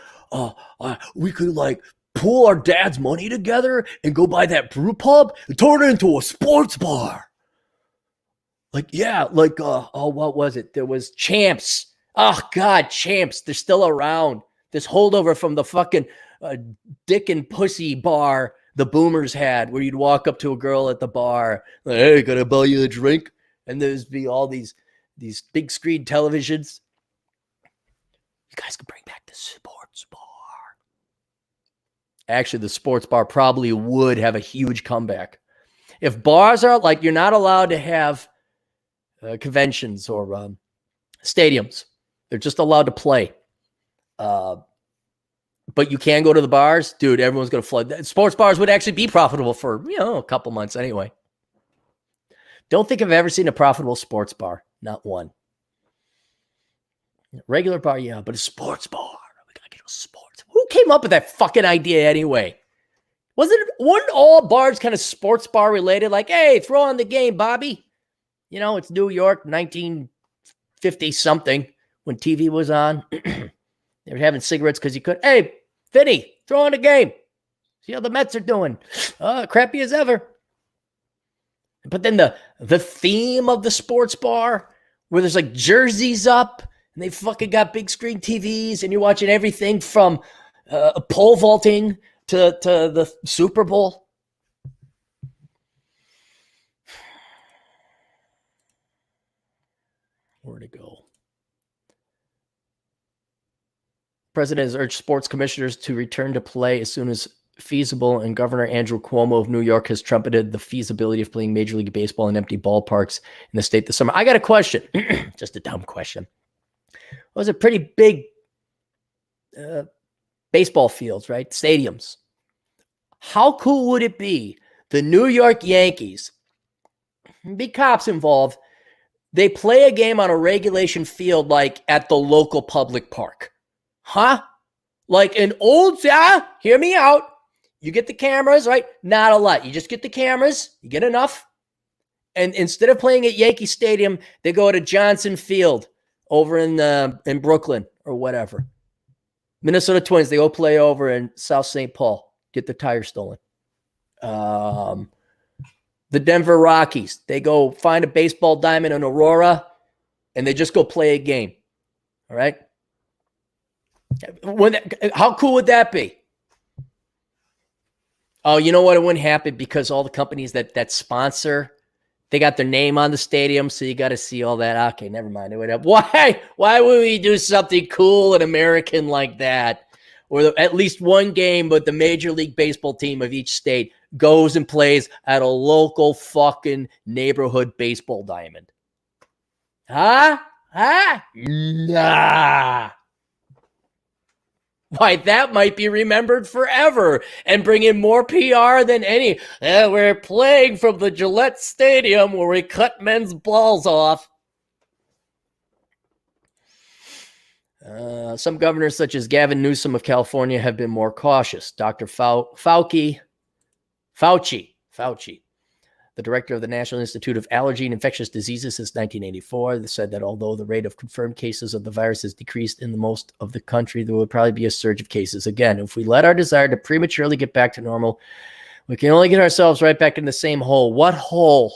we could like pool our dad's money together and go buy that brew pub and turn it into a sports bar. Like, yeah, like, what was it? There was Champs. Oh, God, Champs. They're still around. This holdover from the fucking dick and pussy bar the boomers had, where you'd walk up to a girl at the bar, like, hey, can I buy you a drink? And there'd be all these big screen televisions. You guys can bring back the sports bar. Actually, the sports bar probably would have a huge comeback. If bars are like, you're not allowed to have conventions or stadiums. They're just allowed to play. But you can go to the bars. Dude, everyone's going to flood. Sports bars would actually be profitable for, a couple months anyway. Don't think I've ever seen a profitable sports bar. Not one. Regular bar, yeah, but a sports bar. We got to get a sports. Who came up with that fucking idea anyway? Weren't all bars kind of sports bar related? Like, hey, throw on the game, Bobby. It's New York, 1950 something, when TV was on. They were having cigarettes because you could. Hey, Vinny, throw in a game. See how the Mets are doing. Crappy as ever. But then the theme of the sports bar, where there's like jerseys up, and they fucking got big screen TVs, and you're watching everything from pole vaulting to the Super Bowl. Where'd it go? President has urged sports commissioners to return to play as soon as feasible, and Governor Andrew Cuomo of New York has trumpeted the feasibility of playing Major League Baseball in empty ballparks in the state this summer. I got a question. Just a dumb question. Those are pretty big baseball fields, right? Stadiums. How cool would it be? The New York Yankees, big cops involved, they play a game on a regulation field like at the local public park. Huh? Like an old, hear me out. You get the cameras, right? Not a lot. You just get the cameras. You get enough. And instead of playing at Yankee Stadium, they go to Johnson Field over in Brooklyn or whatever. Minnesota Twins, they go play over in South St. Paul. Get the tire stolen. The Denver Rockies, they go find a baseball diamond in Aurora, and they just go play a game. All right? How cool would that be? Oh, you know what? It wouldn't happen because all the companies that sponsor, they got their name on the stadium, so you got to see all that. Okay, never mind. It would have. Why would we do something cool and American like that? Or at least one game, but the Major League Baseball team of each state goes and plays at a local fucking neighborhood baseball diamond. Huh? Nah. Why, that might be remembered forever and bring in more PR than any. We're playing from the Gillette Stadium where we cut men's balls off. Some governors, such as Gavin Newsom of California, have been more cautious. Dr. Fauci, the director of the National Institute of Allergy and Infectious Diseases since 1984, said that although the rate of confirmed cases of the virus has decreased in most of the country, there will probably be a surge of cases again. If we let our desire to prematurely get back to normal, we can only get ourselves right back in the same hole. What hole?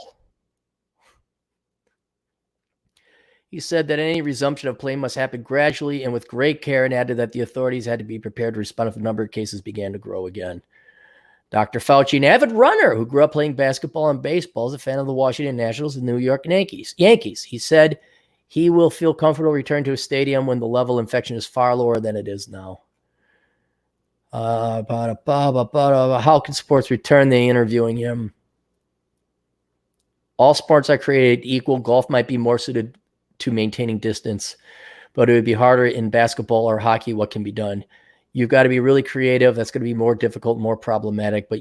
He said that any resumption of play must happen gradually and with great care, and added that the authorities had to be prepared to respond if the number of cases began to grow again. Dr. Fauci, an avid runner who grew up playing basketball and baseball, is a fan of the Washington Nationals and New York Yankees. He said he will feel comfortable returning to a stadium when the level of infection is far lower than it is now. How can sports return? They interviewing him. All sports are created equal. Golf might be more suited to maintaining distance, but it would be harder in basketball or hockey. What can be done? You've got to be really creative. That's going to be more difficult, more problematic. But,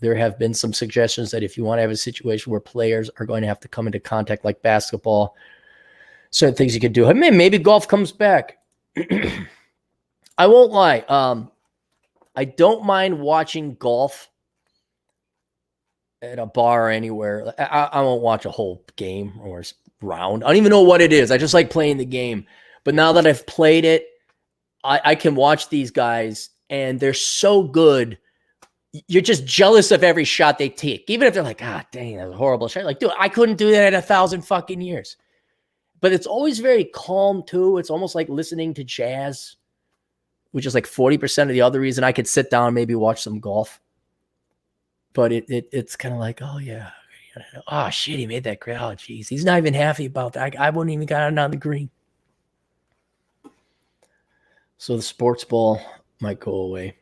there have been some suggestions that if you want to have a situation where players are going to have to come into contact like basketball, certain things you could do. I mean, maybe golf comes back. I won't lie. I don't mind watching golf at a bar or anywhere. I won't watch a whole game or round. I don't even know what it is. I just like playing the game. But now that I've played it, I can watch these guys, and they're so good. You're just jealous of every shot they take. Even if they're like, dang, that was a horrible shot. Like, dude, I couldn't do that in 1,000 fucking years. But it's always very calm, too. It's almost like listening to jazz, which is like 40% of the other reason I could sit down and maybe watch some golf. But it's kind of like, oh, yeah. Oh, shit, he made that great. Oh, jeez. He's not even happy about that. I wouldn't even got on the green. So the sports ball might go away.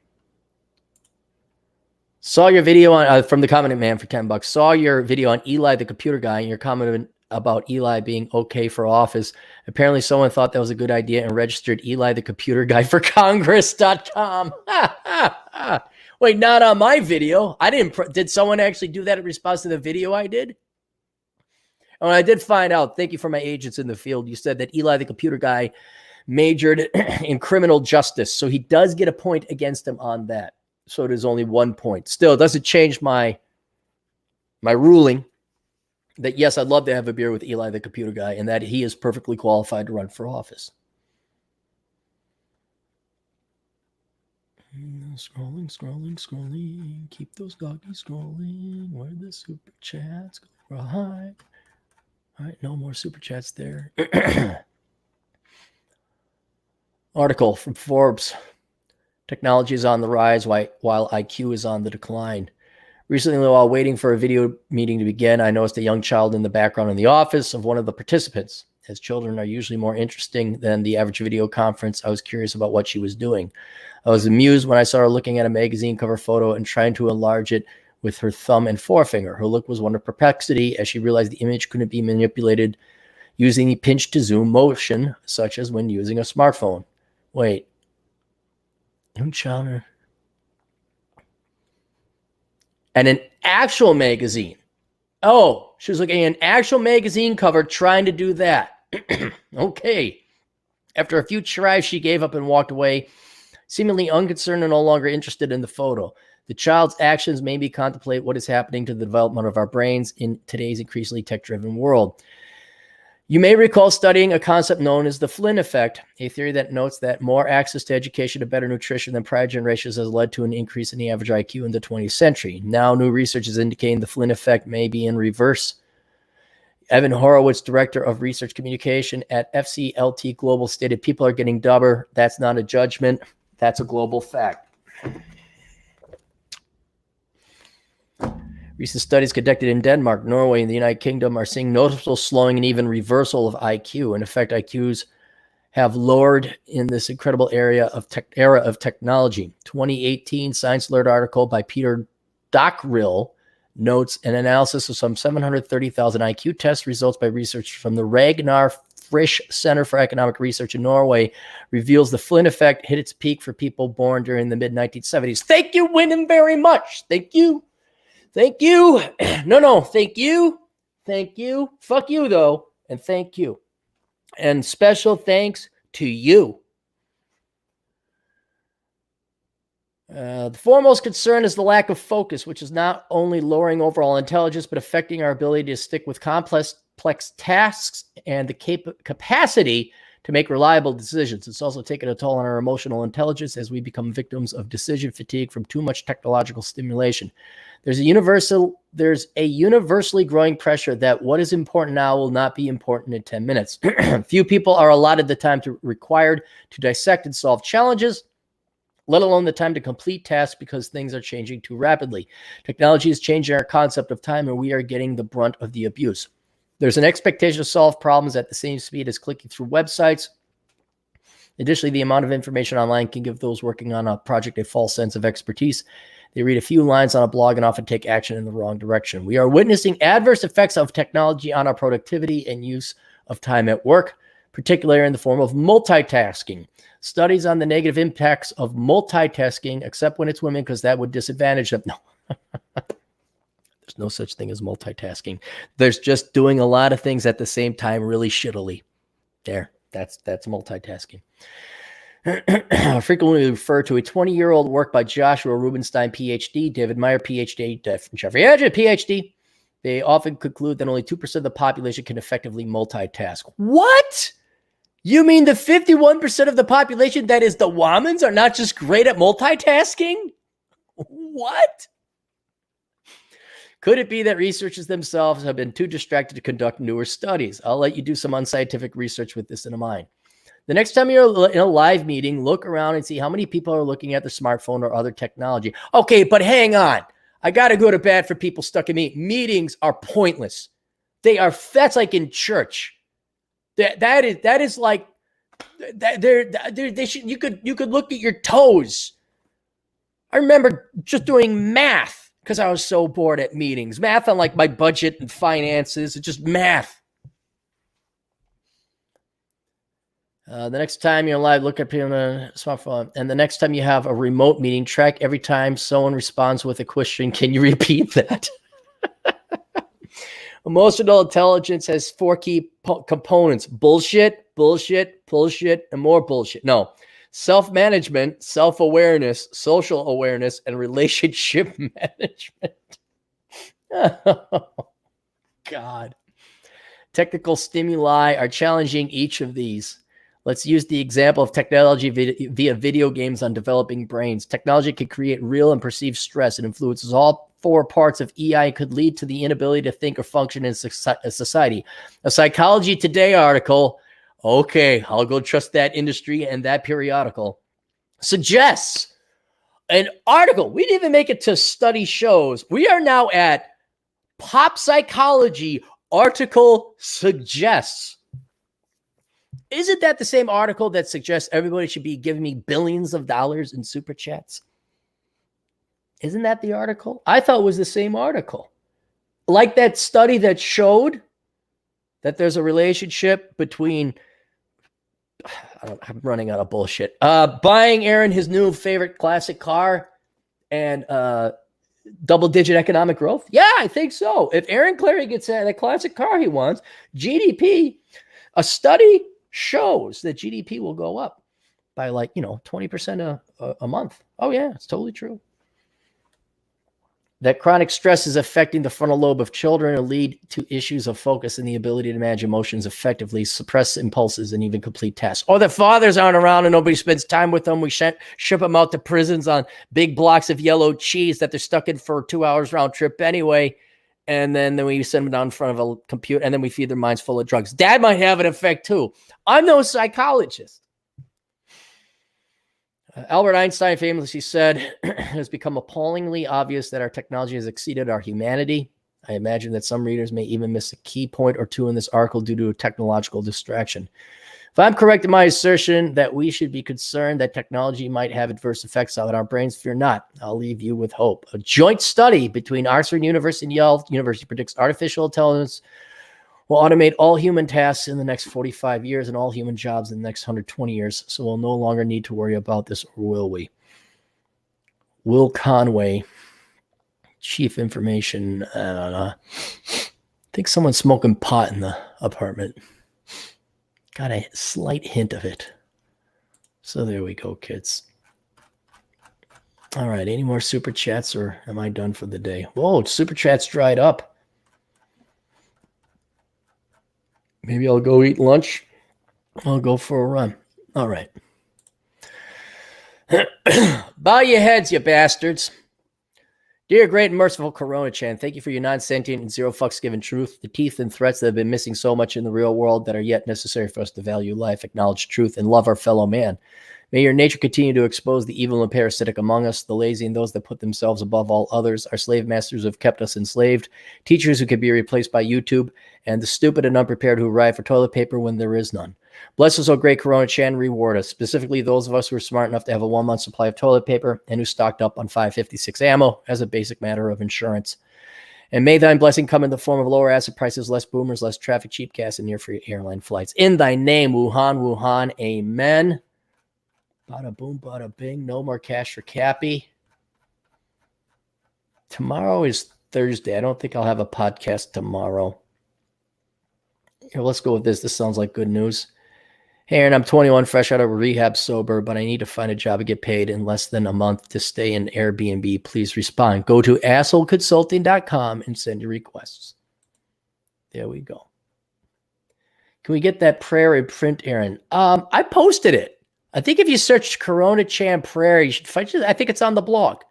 Saw your video on from the comment man for $10. Saw your video on Eli, the computer guy, and your comment about Eli being okay for office. Apparently someone thought that was a good idea and registered Eli, the computer guy for Congress.com. Wait, not on my video. I didn't. Did someone actually do that in response to the video I did? And I did find out, thank you for my agents in the field, you said that Eli, the computer guy, majored in criminal justice. So he does get a point against him on that. So it is only 1 point. Still, it doesn't change my ruling that, yes, I'd love to have a beer with Eli, the computer guy, and that he is perfectly qualified to run for office. Scrolling. Keep those doggies scrolling. Where the super chats go? Right. All right, no more super chats there. Article from Forbes. Technology is on the rise while IQ is on the decline. Recently, while waiting for a video meeting to begin, I noticed a young child in the background in the office of one of the participants. As children are usually more interesting than the average video conference, I was curious about what she was doing. I was amused when I saw her looking at a magazine cover photo and trying to enlarge it with her thumb and forefinger. Her look was one of perplexity as she realized the image couldn't be manipulated using the pinch to zoom motion, such as when using a smartphone. Wait. And an actual magazine. Oh, she was looking at an actual magazine cover trying to do that. Okay. After a few tries, she gave up and walked away, seemingly unconcerned and no longer interested in the photo. The child's actions made me contemplate what is happening to the development of our brains in today's increasingly tech-driven world. You may recall studying a concept known as the Flynn Effect, a theory that notes that more access to education and better nutrition than prior generations has led to an increase in the average IQ in the 20th century. Now, new research is indicating the Flynn Effect may be in reverse. Evan Horowitz, director of research communication at FCLT Global, stated, "People are getting dumber. That's not a judgment. That's a global fact." Recent studies conducted in Denmark, Norway, and the United Kingdom are seeing noticeable slowing and even reversal of IQ. In effect, IQs have lowered in this incredible era of technology. 2018 Science Alert article by Peter Dockrill notes an analysis of some 730,000 IQ test results by research from the Ragnar Frisch Center for Economic Research in Norway reveals the Flynn effect hit its peak for people born during the mid-1970s. Thank you, Wyndham, very much. Thank you. Thank you. No, thank you. Thank you. Fuck you, though. And thank you. And special thanks to you. The foremost concern is the lack of focus, which is not only lowering overall intelligence, but affecting our ability to stick with complex tasks and the capacity to make reliable decisions. It's also taken a toll on our emotional intelligence as we become victims of decision fatigue from too much technological stimulation. There's a universally growing pressure that what is important now will not be important in 10 minutes. Few people are allotted the time required to dissect and solve challenges, let alone the time to complete tasks, because things are changing too rapidly. Technology is changing our concept of time, and we are getting the brunt of the abuse. There's an expectation to solve problems at the same speed as clicking through websites. Additionally, the amount of information online can give those working on a project a false sense of expertise. They read a few lines on a blog and often take action in the wrong direction. We are witnessing adverse effects of technology on our productivity and use of time at work, particularly in the form of multitasking. Studies on the negative impacts of multitasking, except when it's women, because that would disadvantage them. No. There's no such thing as multitasking. There's just doing a lot of things at the same time really shittily. There, that's multitasking. Frequently referred to a 20-year-old work by Joshua Rubinstein, PhD, David Meyer, PhD, Jeffrey Edgett, PhD. They often conclude that only 2% of the population can effectively multitask. What? You mean the 51% of the population that is the Womans are not just great at multitasking? What? Could it be that researchers themselves have been too distracted to conduct newer studies? I'll let you do some unscientific research with this in mind. The next time you're in a live meeting, look around and see how many people are looking at their smartphone or other technology. Okay, but hang on. I got to go to bat for people stuck in meetings are pointless. That's like in church. That is like they should, you could look at your toes. I remember just doing math because I was so bored at meetings. Math on like my budget and finances. It's just math. The next time you're live, look up on a smartphone. And the next time you have a remote meeting, track every time someone responds with a question. Can you repeat that? Emotional intelligence has 4 key components: bullshit, and more bullshit. No, self-management, self-awareness, social awareness, and relationship management. Oh, God. Technical stimuli are challenging each of these. Let's use the example of technology via video games on developing brains. Technology can create real and perceived stress. It influences all four parts of EI and could lead to the inability to think or function in society. A Psychology Today article, okay, I'll go trust that industry and that periodical, suggests an article. We didn't even make it to study shows. We are now at Pop Psychology article suggests. Isn't that the same article that suggests everybody should be giving me billions of dollars in super chats? Isn't that the article? I thought it was the same article. Like that study that showed that there's a relationship between, I'm running out of bullshit, buying Aaron his new favorite classic car and double-digit economic growth? Yeah, I think so. If Aaron Clary gets that classic car he wants, GDP, a study shows that GDP will go up by 20% a month. Oh yeah, it's totally true. That chronic stress is affecting the frontal lobe of children and lead to issues of focus and the ability to manage emotions effectively, suppress impulses, and even complete tasks. Or the fathers aren't around and nobody spends time with them. We ship them out to prisons on big blocks of yellow cheese that they're stuck in for 2 hours round trip anyway. And then we send them down in front of a computer, and then we feed their minds full of drugs. That might have an effect too. I'm no psychologist. Albert Einstein famously said, it has become appallingly obvious that our technology has exceeded our humanity. I imagine that some readers may even miss a key point or two in this article due to a technological distraction. If I'm correct in my assertion that we should be concerned that technology might have adverse effects on our brains, fear not. I'll leave you with hope. A joint study between Oxford University and Yale University predicts artificial intelligence will automate all human tasks in the next 45 years and all human jobs in the next 120 years. So we'll no longer need to worry about this, or will we? Will Conway, Chief Information, I think someone's smoking pot in the apartment. Got a slight hint of it. So there we go, kids. All right, any more super chats, or am I done for the day? Whoa, super chats dried up. Maybe I'll go eat lunch. I'll go for a run. All right. Bow your heads, you bastards. Dear Great and Merciful Coronachan, thank you for your non-sentient and zero fucks given truth, the teeth and threats that have been missing so much in the real world that are yet necessary for us to value life, acknowledge truth, and love our fellow man. May your nature continue to expose the evil and parasitic among us, the lazy and those that put themselves above all others, our slave masters who have kept us enslaved, teachers who can be replaced by YouTube, and the stupid and unprepared who arrive for toilet paper when there is none. Bless us, O great Coronachan, reward us, specifically those of us who are smart enough to have a 1-month supply of toilet paper and who stocked up on 5.56 ammo as a basic matter of insurance. And may thine blessing come in the form of lower acid prices, less boomers, less traffic, cheap gas, and near-free airline flights. In thy name, Wuhan, Wuhan, amen. Bada boom, bada bing. No more cash for Cappy. Tomorrow is Thursday. I don't think I'll have a podcast tomorrow. Here, let's go with this. This sounds like good news. Hey, Aaron, I'm 21, fresh out of rehab, sober, but I need to find a job and get paid in less than a month to stay in Airbnb. Please respond. Go to assholeconsulting.com and send your requests. There we go. Can we get that prayer in print, Aaron? I posted it. I think if you search Coronachan prayer, you should find it. I think it's on the blog.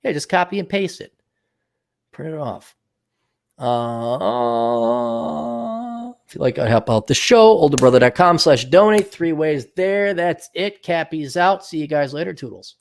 Yeah, just copy and paste it. Print it off. If you'd like to help out the show, olderbrother.com/donate. 3 ways there. That's it. Cappy's out. See you guys later. Toodles.